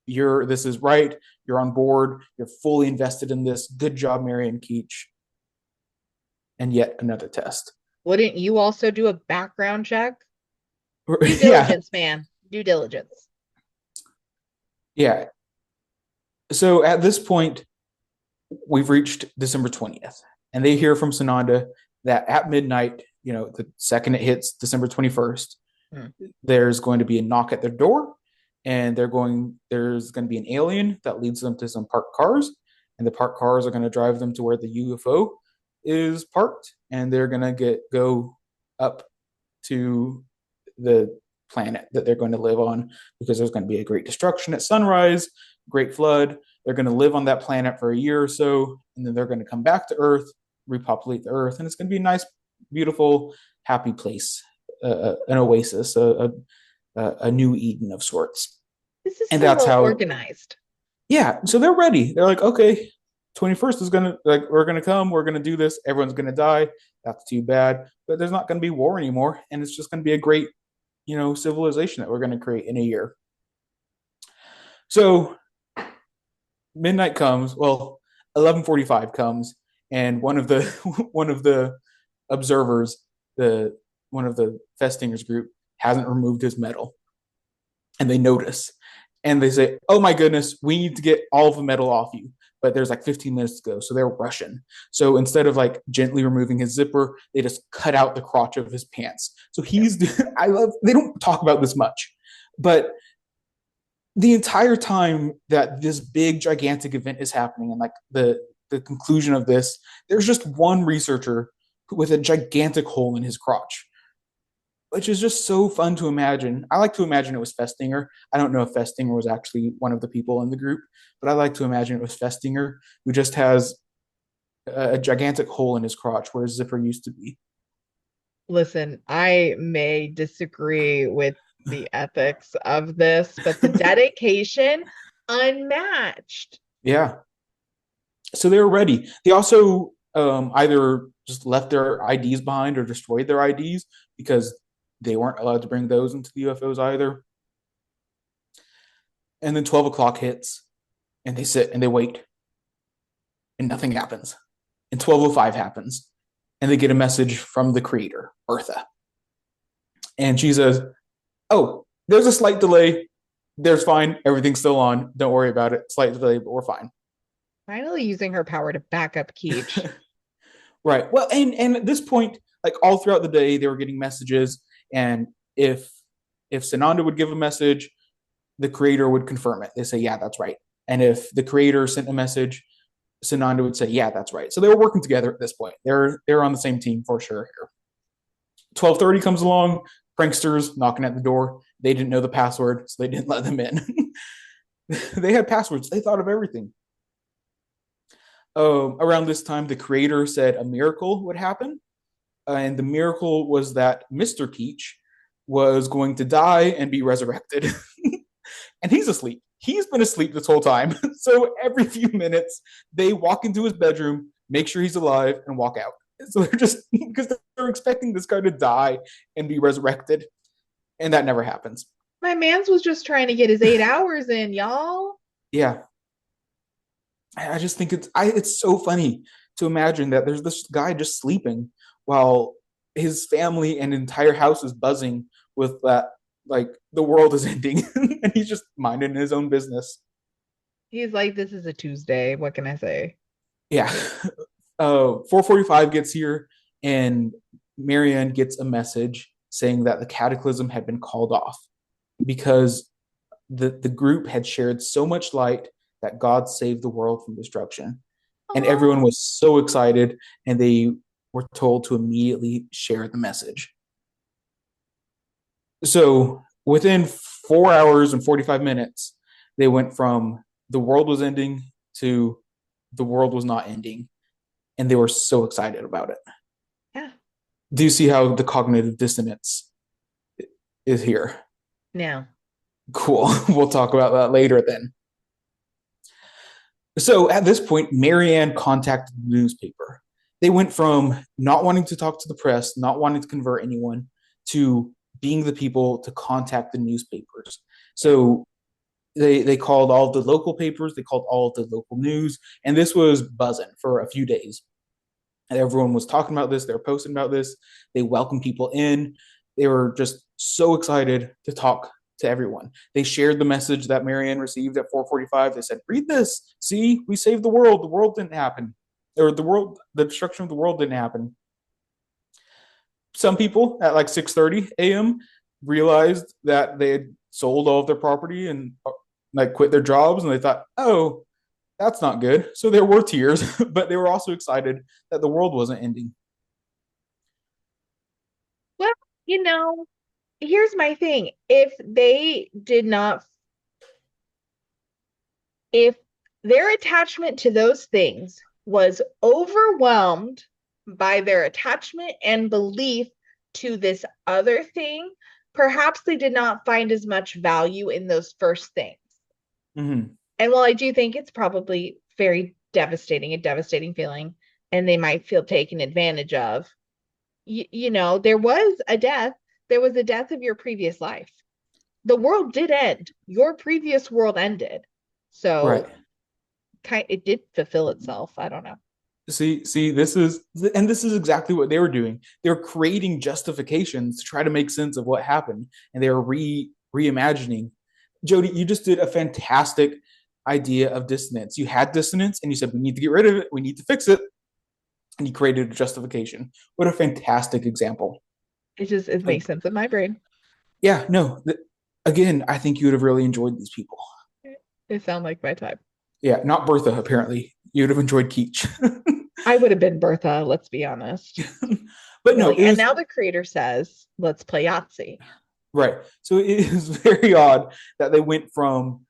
this is right. You're on board. You're fully invested in this. Good job, Marianne Keech. And yet another test. Wouldn't you also do a background check? Due Yeah, diligence, man. Due diligence. yeah. So at this point, we've reached December 20th, and they hear from Sananda that at midnight, the second it hits December 21st, Hmm. there's going to be a knock at their door, and there's going to be an alien that leads them to some parked cars, and the parked cars are going to drive them to where the UFO is parked, and they're going to go up to the planet that they're going to live on, because there's going to be a great destruction at sunrise, great flood. They're going to live on that planet for a year or so, and then they're going to come back to Earth, repopulate the Earth, and it's going to be a nice, beautiful, happy place, an oasis, a new Eden of sorts. This is And so that's well how, organized. yeah. So they're ready. They're like, okay, 21st is gonna like we're gonna come. We're gonna do this. Everyone's gonna die. That's too bad. But there's not gonna be war anymore, and it's just gonna be a great, civilization that we're gonna create in a year. So midnight comes. Well, 11:45 comes, and one of the one of the observers, the one of the Festinger's group, hasn't removed his medal, and they notice, and they say, "Oh my goodness, we need to get all of the metal off you." But there's like 15 minutes to go, so they're rushing. So instead of like gently removing his zipper, they just cut out the crotch of his pants. So Yep. I love, they don't talk about this much, but the entire time that this big gigantic event is happening, and like the conclusion of this, there's just one researcher with a gigantic hole in his crotch, which is just so fun to imagine. I like to imagine it was Festinger. I don't know if Festinger was actually one of the people in the group, but I like to imagine it was Festinger, who just has a gigantic hole in his crotch where his zipper used to be. Listen, I may disagree with the ethics of this, but the dedication, unmatched. Yeah. So they were ready. They also either just left their IDs behind or destroyed their IDs because they weren't allowed to bring those into the UFOs either. And then 12 o'clock hits, and they sit and they wait, and nothing happens. And 12:05 happens, and they get a message from the creator, Bertha. And she says, "Oh, there's a slight delay. There's fine. Everything's still on. Don't worry about it. Slight delay, but we're fine." Finally using her power to back up Keech. Right. Well, and at this point, like all throughout the day, they were getting messages, and if Sananda would give a message, the creator would confirm it. They say, "Yeah, that's right." And if the creator sent a message, Sananda would say, "Yeah, that's right." So they were working together at this point. They're on the same team for sure here. 12:30 comes along, pranksters knocking at the door. They didn't know the password, so they didn't let them in. They had passwords. They thought of everything. Around this time, the creator said a miracle would happen, and the miracle was that Mr. Keach was going to die and be resurrected. And he's asleep. He's been asleep this whole time. So every few minutes, they walk into his bedroom, make sure he's alive, and walk out. So they're just because they're expecting this guy to die and be resurrected, and that never happens. My man's was just trying to get his 8 hours in, y'all. Yeah, I just think it's so funny to imagine that there's this guy just sleeping while his family and entire house is buzzing with that like the world is ending and he's just minding his own business. He's like, this is a Tuesday. What can I say? Yeah. 4:45 gets here and Marianne gets a message saying that the cataclysm had been called off because the group had shared so much light that God saved the world from destruction. And everyone Oh, was so excited and they were told to immediately share the message. So within 4 hours and 45 minutes, they went from the world was ending to the world was not ending. And they were so excited about it. yeah. Do you see how the cognitive dissonance is here? Now, Cool. We'll talk about that later then. So at this point, Marianne contacted the newspaper. They went from not wanting to talk to the press, not wanting to convert anyone, to being the people to contact the newspapers. So they called all the local papers, they called all of the local news, and this was buzzing for a few days. And everyone was talking about this, they were posting about this, they welcomed people in. They were just so excited to talk to everyone. They shared the message that Marianne received at 4:45. They said, "Read this. See, we saved the world. The world didn't happen, or the destruction of the world didn't happen." Some people at like 6:30 a.m. realized that they had sold all of their property and like quit their jobs, and they thought, "Oh, that's not good." So there were tears, but they were also excited that the world wasn't ending. well, you know, here's my thing. If their attachment to those things was overwhelmed by their attachment and belief to this other thing, perhaps they did not find as much value in those first things. Mm-hmm. And while I do think it's probably very devastating, a devastating feeling, and they might feel taken advantage of, there was a death of your previous life. The world did end. Your previous world ended. Right. So it did fulfill itself. I don't know. See, this is exactly what they were doing. They were creating justifications to try to make sense of what happened, and they were reimagining. Jodie, you just did a fantastic idea of dissonance. You had dissonance, and you said we need to get rid of it, we need to fix it, and you created a justification. What a fantastic example! It makes sense in my brain. Yeah, no. Again, I think you would have really enjoyed these people. It sounds like my type. Yeah, not Bertha. Apparently, you would have enjoyed Keach. I would have been Bertha, let's be honest. But no, Really. it And was now the creator says, let's play Yahtzee. right. So it is very odd that they went from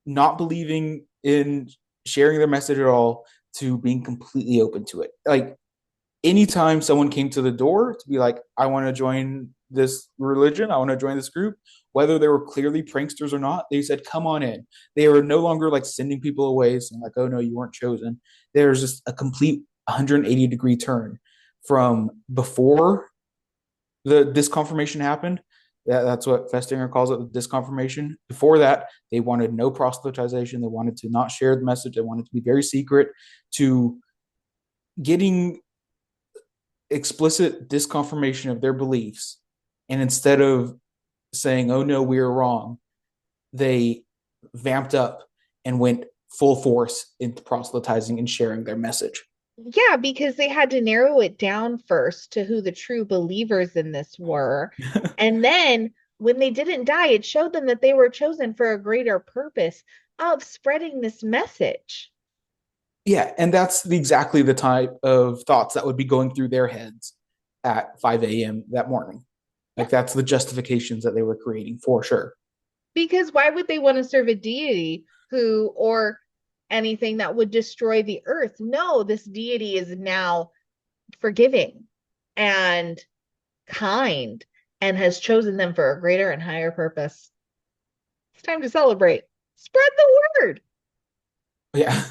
not believing in sharing their message at all to being completely open to it. Like anytime someone came to the door to be like, I want to join this religion, I want to join this group, whether they were clearly pranksters or not, they said, come on in. They were no longer like sending people away saying, like, oh no, you weren't chosen. There's just a complete 180-degree turn from before the disconfirmation happened. That's what Festinger calls it, the disconfirmation. Before that, they wanted no proselytization. They wanted to not share the message. They wanted to be very secret, to getting explicit disconfirmation of their beliefs. And instead of saying, oh no, we are wrong, they vamped up and went full force into proselytizing and sharing their message. Yeah, because they had to narrow it down first to who the true believers in this were. And then when they didn't die, it showed them that they were chosen for a greater purpose of spreading this message. Yeah, and that's exactly the type of thoughts that would be going through their heads at 5 a.m. that morning. Yeah. Like that's the justifications that they were creating for sure. Because why would they want to serve a deity who, or anything that would destroy the earth? No, this deity is now forgiving and kind and has chosen them for a greater and higher purpose. It's time to celebrate. Spread the word. Yeah.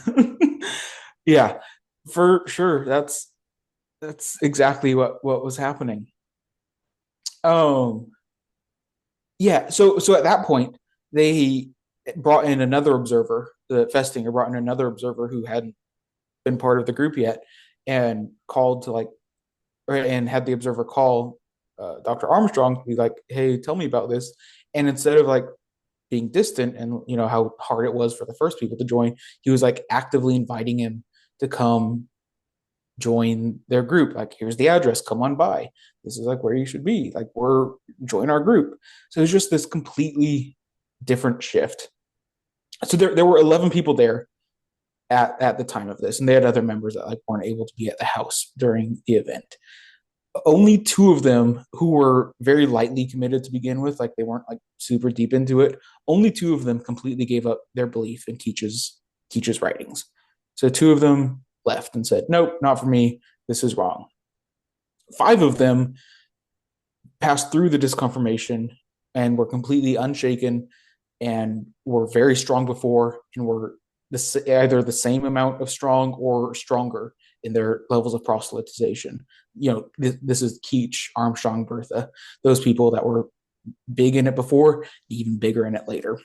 Yeah, for sure. That's exactly what was happening. Um yeah, so at that point they brought in another observer. The Festinger brought in another observer who hadn't been part of the group yet, and called to like, and had the observer call Dr. Armstrong to be like, "Hey, tell me about this." And instead of like being distant and how hard it was for the first people to join, he was like actively inviting him to come join their group. Like, here's the address, come on by. This is like where you should be. Like, we're join our group. So it's just this completely different shift. So there were 11 people there at the time of this, and they had other members that like weren't able to be at the house during the event. Only two of them who were very lightly committed to begin with, like they weren't like super deep into it. Only two of them completely gave up their belief in Keach's writings. So two of them left and said, "Nope, not for me. This is wrong." Five of them passed through the disconfirmation and were completely unshaken and were very strong before and were either the same amount of strong or stronger in their levels of proselytization. This is Keach, Armstrong, Bertha, those people that were big in it before, even bigger in it later.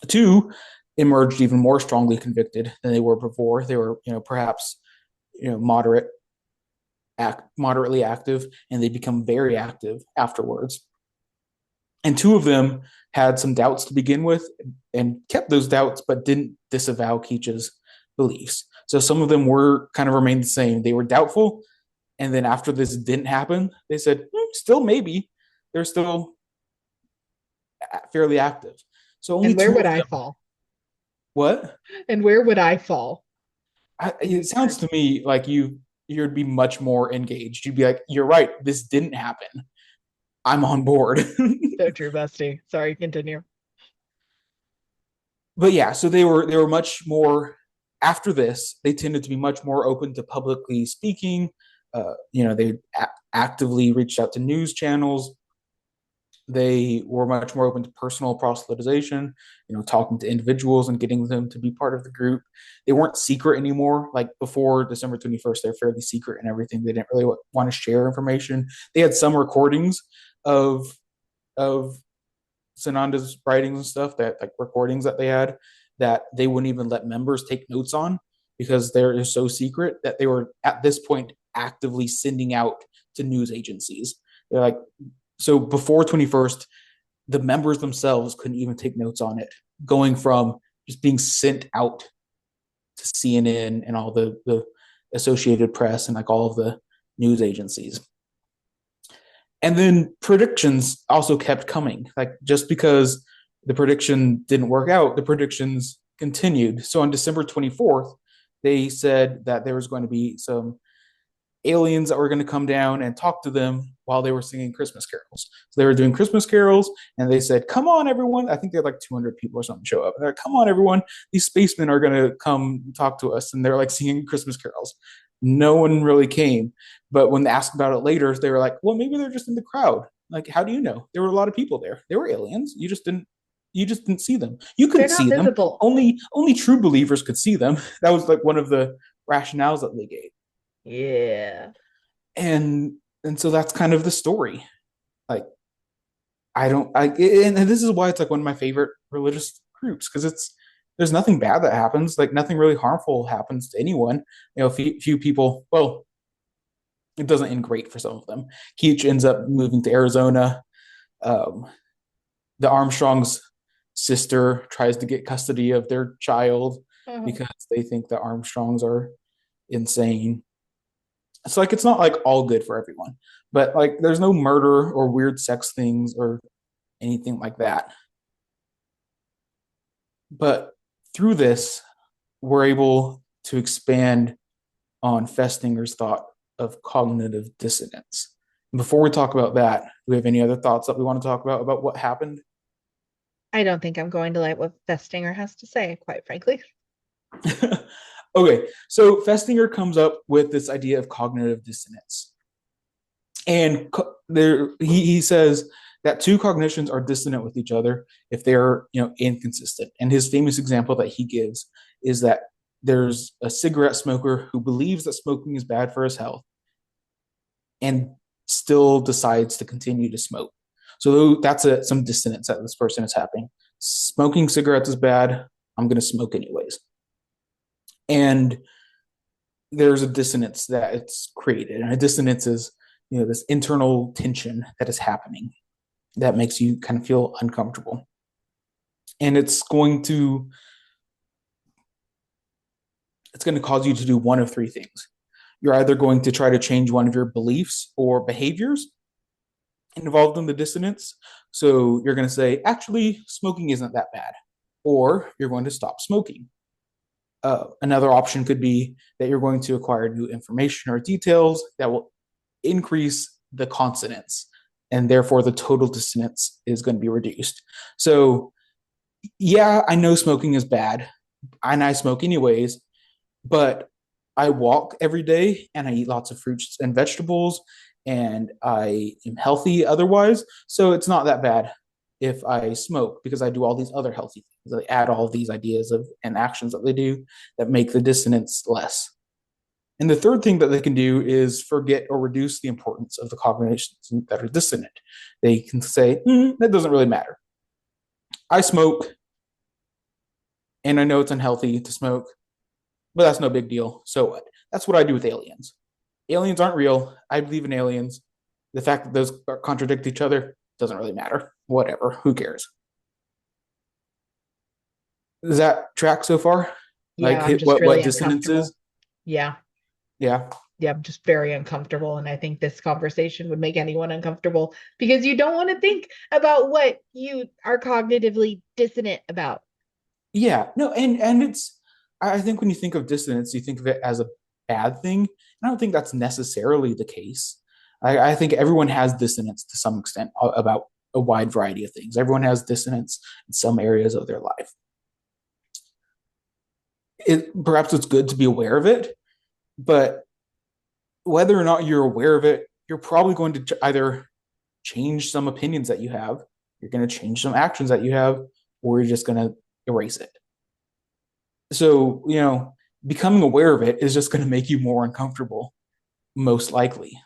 Two emerged even more strongly convicted than they were before. They were, perhaps, moderately active, and they become very active afterwards. And two of them had some doubts to begin with and kept those doubts, but didn't disavow Keach's beliefs. So some of them were kind of remained the same. They were doubtful. And then after this didn't happen, they said, still maybe. They're still fairly active. So only And where two would of I them. fall? What? And where would I fall? It sounds to me like you'd be much more engaged. You'd be like, you're right, this didn't happen. I'm on board. So true, bestie. Sorry, continue. But yeah, so they were much more after this. They tended to be much more open to publicly speaking. They actively reached out to news channels. They were much more open to personal proselytization, talking to individuals and getting them to be part of the group. They weren't secret anymore. Like before December 21st, they're fairly secret and everything. They didn't really want to share information. They had some recordings of of Sananda's writings and stuff, that like recordings that they had, that they wouldn't even let members take notes on because they're so secret that they were at this point actively sending out to news agencies. They're like, so before 21st, the members themselves couldn't even take notes on it, going from just being sent out to CNN and all the Associated Press and like all of the news agencies. And then predictions also kept coming. Like just because the prediction didn't work out, the predictions continued. So on December 24th, they said that there was going to be some aliens that were going to come down and talk to them while they were singing Christmas carols. So they were doing Christmas carols, and they said, "Come on, everyone!" I think they had like 200 people or something show up. And they're like, "Come on, everyone! These spacemen are going to come talk to us," and they're like singing Christmas carols. No one really came, but when they asked about it later, they were like, "Well, maybe they're just in the crowd." Like, how do you know? There were a lot of people there. They were aliens. You just didn't see them. You They're couldn't not see them. visible. Only true believers could see them. That was like one of the rationales that they gave. Yeah. And so that's kind of the story. Like, I don't I and this is why it's like one of my favorite religious groups, because there's nothing bad that happens, like nothing really harmful happens to anyone. Few people, well, it doesn't end great for some of them. Keach ends up moving to Arizona. um, the Armstrong's sister tries to get custody of their child Uh-huh. because they think the Armstrongs are insane. It's like it's not like all good for everyone, but like there's no murder or weird sex things or anything like that. But through this, we're able to expand on Festinger's thought of cognitive dissonance. Before we talk about that, do we have any other thoughts that we want to talk about what happened? I don't think I'm going to like what Festinger has to say, quite frankly. Okay, so Festinger comes up with this idea of cognitive dissonance. And he says that two cognitions are dissonant with each other if they're inconsistent. And his famous example that he gives is that there's a cigarette smoker who believes that smoking is bad for his health and still decides to continue to smoke. So that's some dissonance that this person is having. Smoking cigarettes is bad. I'm going to smoke anyways. And there's a dissonance that it's created. And a dissonance is, this internal tension that is happening that makes you kind of feel uncomfortable. And it's going to cause you to do one of three things. You're either going to try to change one of your beliefs or behaviors involved in the dissonance. So you're going to say, actually, smoking isn't that bad. Or you're going to stop smoking. Another option could be that you're going to acquire new information or details that will increase the consonance, and therefore the total dissonance is going to be reduced. So, yeah, I know smoking is bad, and I smoke anyways, but I walk every day and I eat lots of fruits and vegetables and I am healthy otherwise. So it's not that bad if I smoke because I do all these other healthy things. I add all these ideas and actions that they do that make the dissonance less. And the third thing that they can do is forget or reduce the importance of the cognitions that are dissonant. They can say, that doesn't really matter. I smoke and I know it's unhealthy to smoke, but that's no big deal. So what? That's what I do with aliens. Aliens aren't real. I believe in aliens. The fact that those contradict each other doesn't really matter. Whatever. Who cares? Does that track so far? Yeah, Like I'm hit just what really dissonance is? uncomfortable. Yeah. Yeah. Yeah, I'm just very uncomfortable. And I think this conversation would make anyone uncomfortable because you don't want to think about what you are cognitively dissonant about. Yeah. No, and it's I think when you think of dissonance, you think of it as a bad thing. I don't think that's necessarily the case. I think everyone has dissonance to some extent about a wide variety of things. Everyone has dissonance in some areas of their life. Perhaps it's good to be aware of it, but whether or not you're aware of it, you're probably going to either change some opinions that you have, you're going to change some actions that you have, or you're just going to erase it. So, becoming aware of it is just going to make you more uncomfortable, most likely.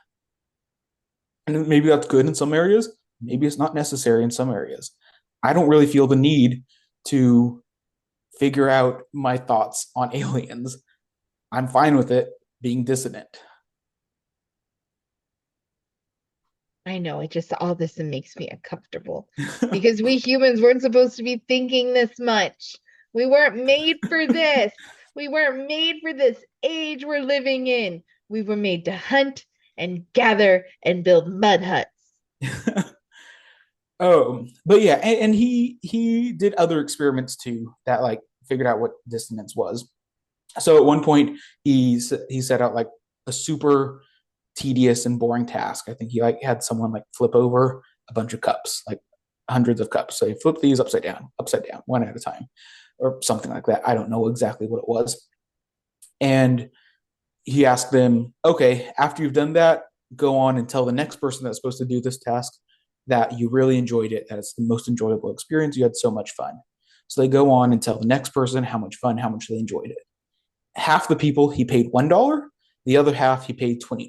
And maybe that's good in some areas. Maybe it's not necessary in some areas. I don't really feel the need to figure out my thoughts on aliens. I'm fine with it being dissonant. I know it just all this makes me uncomfortable because we humans weren't supposed to be thinking this much. We weren't made for this. We weren't made for this age we're living in. We were made to hunt and gather and build mud huts. Oh, but yeah, and he did other experiments too that like figured out what dissonance was. So at one point he set out like a super tedious and boring task. I think he like had someone like flip over a bunch of cups, like hundreds of cups. So he flipped these upside down, one at a time, or something like that. I don't know exactly what it was. And he asked them, okay, after you've done that, go on and tell the next person that's supposed to do this task that you really enjoyed it, that it's the most enjoyable experience. You had so much fun. So they go on and tell the next person how much fun, how much they enjoyed it. Half the people he paid $1, the other half he paid $20.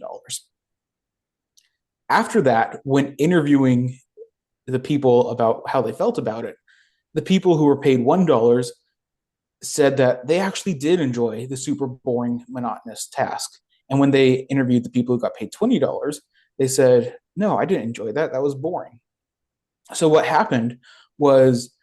After that, when interviewing the people about how they felt about it, the people who were paid $1 said that they actually did enjoy the super boring, monotonous task. And when they interviewed the people who got paid $20, they said, no, I didn't enjoy that. That was boring. So what happened was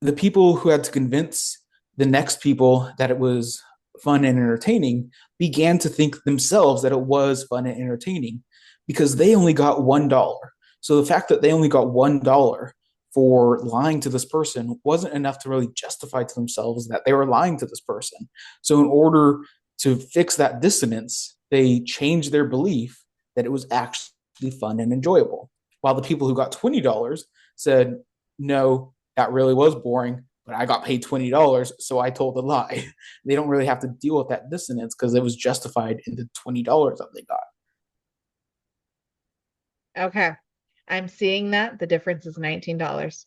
the people who had to convince the next people that it was fun and entertaining began to think themselves that it was fun and entertaining because they only got $1. So the fact that they only got $1 for lying to this person wasn't enough to really justify to themselves that they were lying to this person. So in order to fix that dissonance, they changed their belief that it was actually fun and enjoyable. While the people who got $20 said, no, that really was boring, but I got paid $20, so I told a lie. They don't really have to deal with that dissonance because it was justified in the $20 that they got. Okay. I'm seeing that. The difference is $19.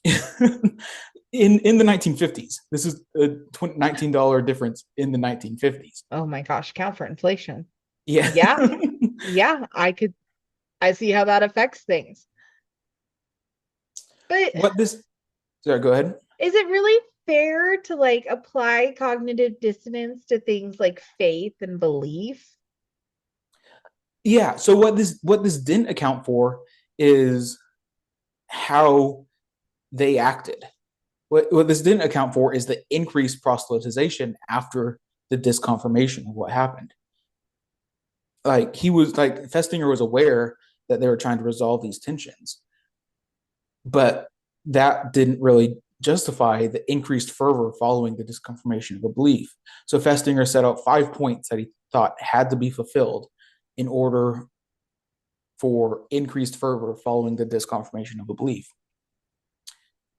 In the 1950s, this is a $19 difference in the 1950s. Oh my gosh, count for inflation. Yeah. Yeah. Yeah, I see how that affects things. But What this, sorry, go ahead. is it really fair to like apply cognitive dissonance to things like faith and belief? Yeah. So what this didn't account for is how they acted. What this didn't account for is the increased proselytization after the disconfirmation of what happened. Like he was like Festinger was aware that they were trying to resolve these tensions, but that didn't really justify the increased fervor following the disconfirmation of a belief. So Festinger set out 5 points that he thought had to be fulfilled in order for increased fervor following the disconfirmation of a belief.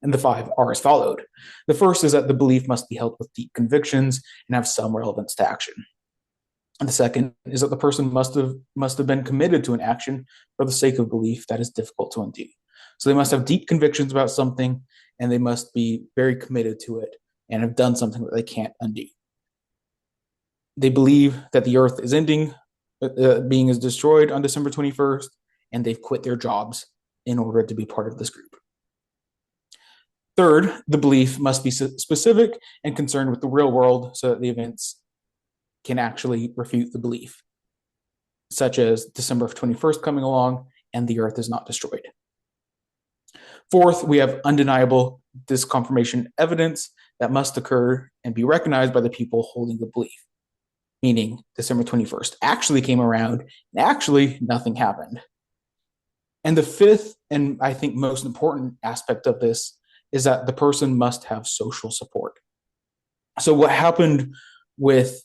And the 5 are as followed. The first is that the belief must be held with deep convictions and have some relevance to action. And the second is that the person must have been committed to an action for the sake of belief that is difficult to undo. So they must have deep convictions about something, and they must be very committed to it and have done something that they can't undo. They believe that the earth is ending, being is destroyed on December 21st, and they've quit their jobs in order to be part of this group. Third, the belief must be specific and concerned with the real world so that the events can actually refute the belief, such as December 21st coming along and the earth is not destroyed. Fourth, we have undeniable disconfirmation evidence that must occur and be recognized by the people holding the belief, meaning December 21st actually came around and actually nothing happened. And the fifth, and I think most important aspect of this, is that the person must have social support. So what happened with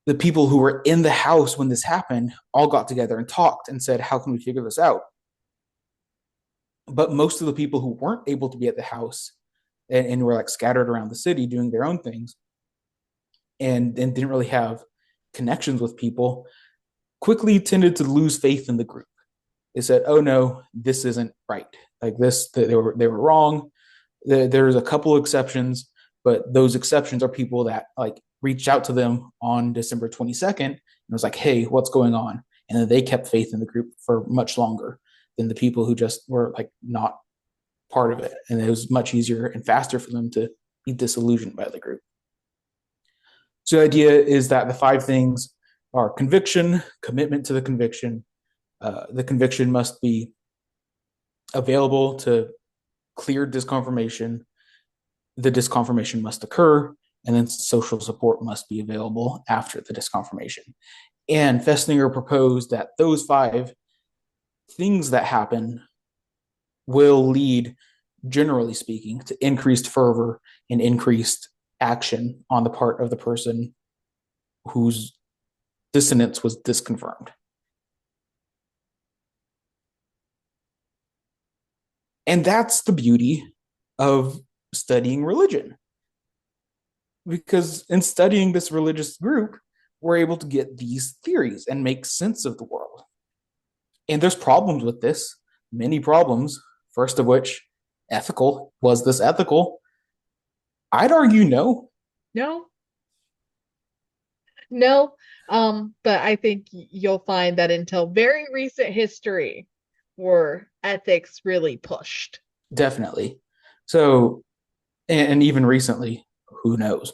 the people who were in the house when this happened all got together and talked and said, how can we figure this out? But most of the people who weren't able to be at the house and were like scattered around the city doing their own things and didn't really have connections with people quickly tended to lose faith in the group. They said, oh no, this isn't right. Like this, they were wrong. There's a couple exceptions, but those exceptions are people that like reached out to them on December 22nd and was like, hey, what's going on? And then they kept faith in the group for much longer than the people who just were like not part of it. And it was much easier and faster for them to be disillusioned by the group. So the idea is that the 5 things are conviction, commitment to the conviction. The conviction must be available to clear disconfirmation. The disconfirmation must occur, and then social support must be available after the disconfirmation. And Festinger proposed that those 5 things that happen will lead, generally speaking, to increased fervor and increased action on the part of the person whose dissonance was disconfirmed. And that's the beauty of studying religion. Because in studying this religious group, we're able to get these theories and make sense of the world. And there's problems with this, many problems, first of which, ethical. Was this ethical? I'd argue no. No. No. But I think you'll find that until very recent history were ethics really pushed. Definitely. So, and even recently, who knows?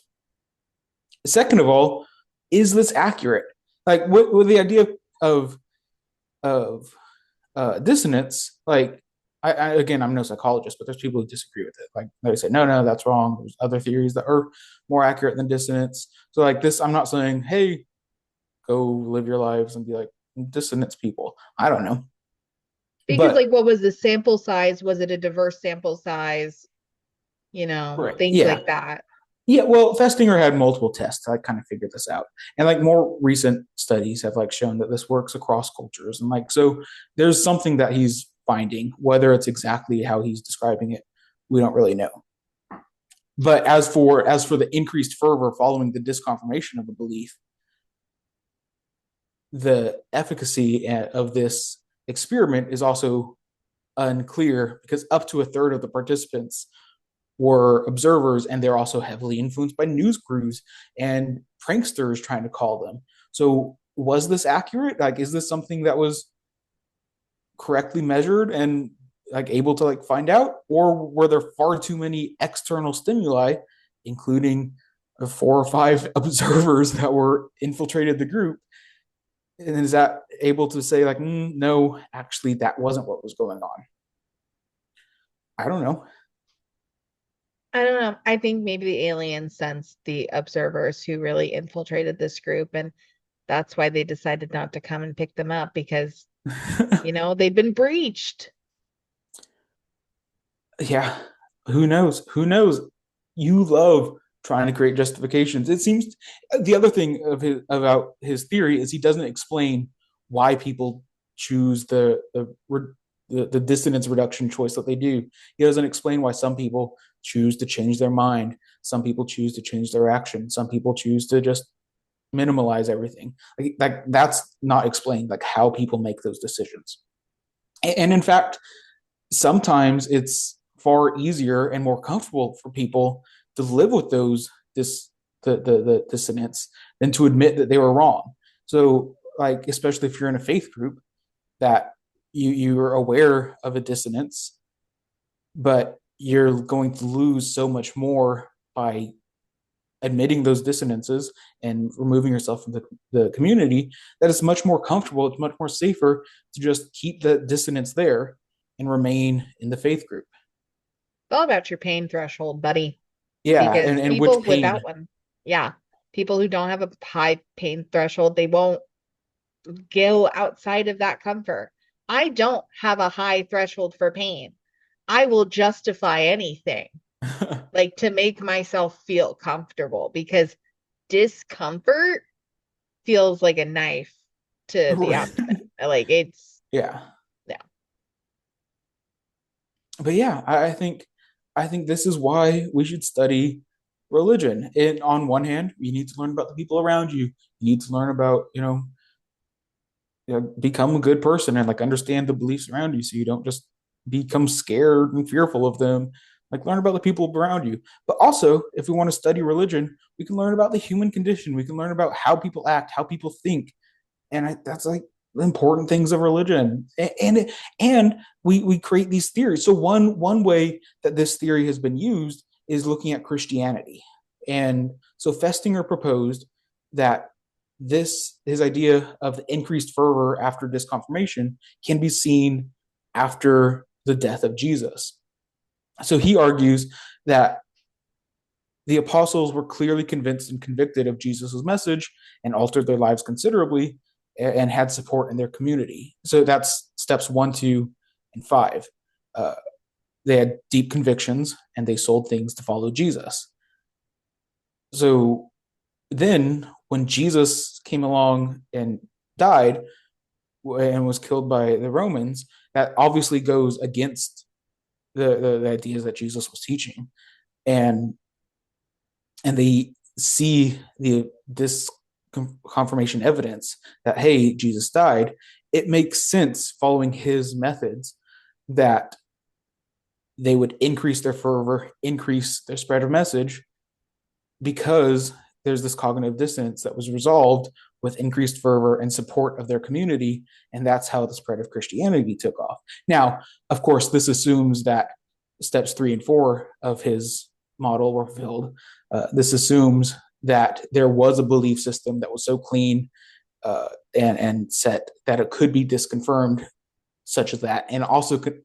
Second of all, is this accurate? Like with the idea of dissonance, like again, I'm no psychologist, but there's people who disagree with it. Like they say, no, no, that's wrong. There's other theories that are more accurate than dissonance. So like this, I'm not saying, hey, go live your lives and be like dissonance people. I don't know, Because but like what was the sample size? Was it a diverse sample size? right, Things yeah, like that. yeah. Well, Festinger had multiple tests to like kind of figure this out, and like more recent studies have like shown that this works across cultures, and like so there's something that he's finding. Whether it's exactly how he's describing it, we don't really know. But as for the increased fervor following the disconfirmation of a belief, the efficacy of this experiment is also unclear because up to a third of the participants were observers, and they're also heavily influenced by news crews and pranksters trying to call them. So was this accurate? Like, is this something that was correctly measured and like able to like find out, or were there far too many external stimuli, including 4 or 5 observers that were infiltrated the group, and is that able to say like no, actually that wasn't what was going on? I don't know. I don't know. I think maybe the aliens sensed the observers who really infiltrated this group, and that's why they decided not to come and pick them up because, they've been breached. Yeah, who knows, you love trying to create justifications. It seems the other thing about his theory is he doesn't explain why people choose the dissonance reduction choice that they do. He doesn't explain why some people choose to change their mind, some people choose to change their action, some people choose to just minimalize everything. Like that's not explained, like how people make those decisions. And in fact, sometimes it's far easier and more comfortable for people to live with the dissonance than to admit that they were wrong. So like especially if you're in a faith group that you're aware of a dissonance, but you're going to lose so much more by admitting those dissonances and removing yourself from the community, that it's much more comfortable, it's much more safer to just keep the dissonance there and remain in the faith group. It's all about your pain threshold, buddy. Yeah, Because and which people pain? without one, yeah, people who don't have a high pain threshold, they won't go outside of that comfort. I don't have a high threshold for pain. I will justify anything like to make myself feel comfortable because discomfort feels like a knife to the abdomen. Like it's, Yeah, yeah. but yeah, I think this is why we should study religion. And on one hand, you need to learn about the people around you. You need to learn about become a good person and like understand the beliefs around you, so you don't just become scared and fearful of them. Like learn about the people around you. But also, if we want to study religion, we can learn about the human condition. We can learn about how people act, how people think, and that's like the important things of religion. And we create these theories. So one way that this theory has been used is looking at Christianity. And so Festinger proposed that this his idea of the increased fervor after disconfirmation can be seen after the death of Jesus. So he argues that the apostles were clearly convinced and convicted of Jesus' message and altered their lives considerably and had support in their community. So that's steps 1, 2, and 5. Uh, they had deep convictions and they sold things to follow Jesus. So then, when Jesus came along and died and was killed by the Romans, that obviously goes against the ideas that Jesus was teaching. And they see this confirmation evidence that hey, Jesus died. It makes sense following his methods that they would increase their fervor, increase their spread of message, because there's this cognitive dissonance that was resolved with increased fervor and support of their community. And that's how the spread of Christianity took off. Now, of course, this assumes that steps 3 and 4 of his model were filled. This assumes that there was a belief system that was so clean and set that it could be disconfirmed, such as that, and also could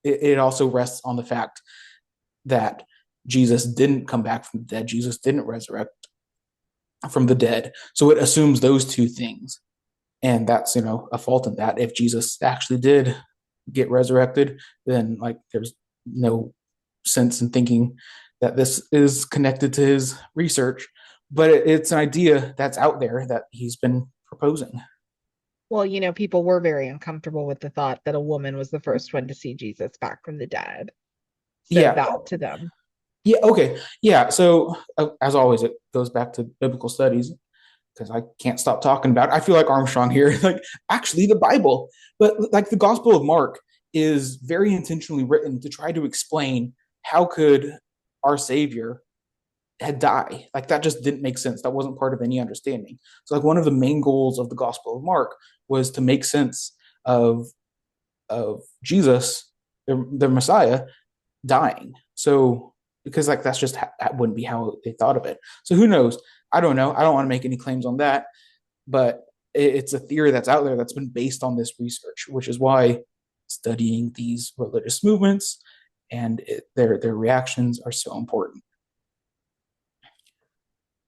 it also rests on the fact that Jesus didn't come back from the dead. Jesus didn't resurrect from the dead. So it assumes those two things. And that's, a fault in that. If Jesus actually did get resurrected, then like there's no sense in thinking that this is connected to his research. But it's an idea that's out there that he's been proposing. Well, people were very uncomfortable with the thought that a woman was the first one to see Jesus back from the dead. So Yeah. that to them. Yeah. Okay. Yeah. So, as always, it goes back to biblical studies because I can't stop talking about it. I feel like Armstrong here, like actually the Bible, but like the Gospel of Mark is very intentionally written to try to explain how could our Savior had died. Like that just didn't make sense. That wasn't part of any understanding. So like one of the main goals of the Gospel of Mark was to make sense of Jesus, the Messiah, dying. So because like that's just that wouldn't be how they thought of it. So who knows? I don't know. I don't want to make any claims on that, but it's a theory that's out there that's been based on this research, which is why studying these religious movements and their reactions are so important.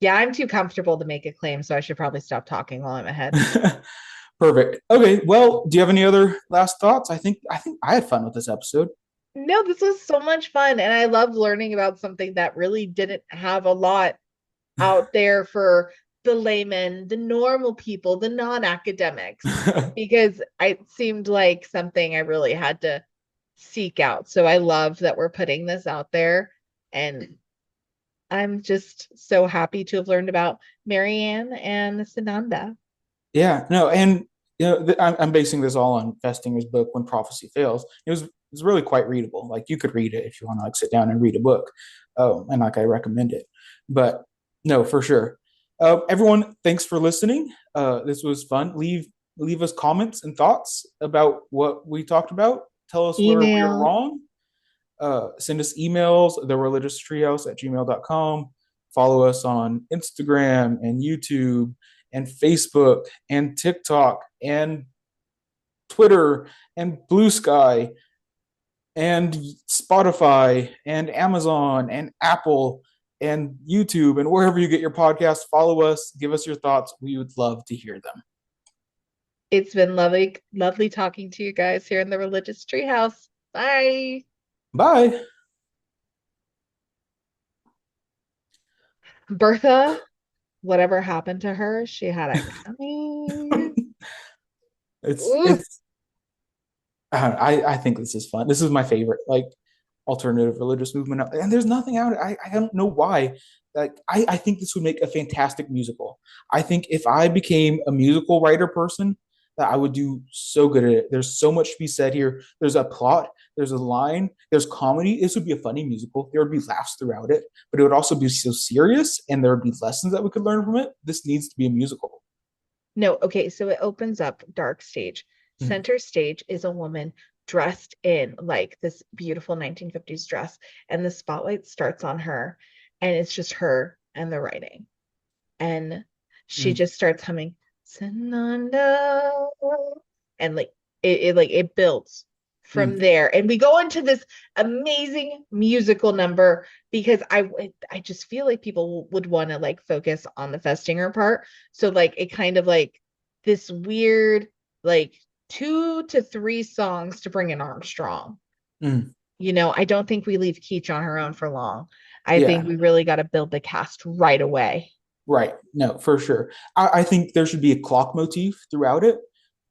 Yeah, I'm too comfortable to make a claim, so I should probably stop talking while I'm ahead. Perfect. Okay. Well, do you have any other last thoughts? I think I had fun with this episode. No, this was so much fun, and I love learning about something that really didn't have a lot out there for the laymen, the normal people, the non-academics, because it seemed like something I really had to seek out. So I love that we're putting this out there, and I'm just so happy to have learned about Marianne and Sananda. Yeah. No. And I'm basing this all on Festinger's book "When Prophecy Fails." It was really quite readable. Like you could read it if you want to like sit down and read a book, and like I recommend it. But no, for sure. Everyone, thanks for listening. This was fun. Leave us comments and thoughts about what we talked about. Tell us where we are Email. wrong. Send us emails, thereligioustreehouse@gmail.com. Follow us on Instagram and YouTube and Facebook and TikTok and Twitter and Blue Sky and Spotify and Amazon and Apple and YouTube and wherever you get your podcasts. Follow us, give us your thoughts. We would love to hear them. It's been lovely, lovely talking to you guys here in the Religious Treehouse. Bye. Bye. Bertha, whatever happened to her, she had it coming. it's Ooh. it's I think this is fun. This is my favorite like alternative religious movement, and there's nothing out. I don't know why. Like I think this would make a fantastic musical. I think if I became a musical writer person, that I would do so good at it. There's so much to be said here. There's a plot. There's a line. There's comedy. This would be a funny musical. There would be laughs throughout it, but it would also be so serious, and there would be lessons that we could learn from it. This needs to be a musical. No, okay, so it opens up dark stage. Mhm. Center stage is a woman dressed in like this beautiful 1950s dress, and the spotlight starts on her, and it's just her and the writing. And she Mhm. just starts humming Sananda, and like it builds from Mhm. there, and we go into this amazing musical number because I just feel like people would want to like focus on the Festinger part. So like it kind of like this weird like 2 to 3 songs to bring in Armstrong. Mhm. I don't think we leave Keach on her own for long. I think Yeah. we really got to build the cast right away. Right. No, for sure. I think there should be a clock motif throughout it.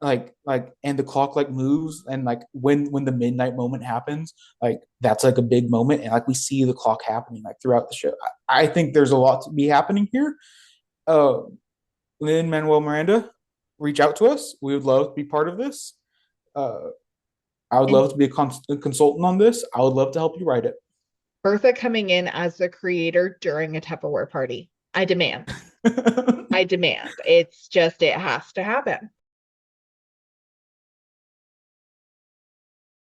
And the clock like moves and like when the midnight moment happens, like that's like a big moment and like we see the clock happening like throughout the show. I think there's a lot to be happening here. Uh Lynn Manuel Miranda, reach out to us. We would love to be part of this. Uh I would And love to be a consultant on this. I would love to help you write it. Bertha coming in as the creator during a Tupperware party. I demand. I demand. It's just, it has to happen.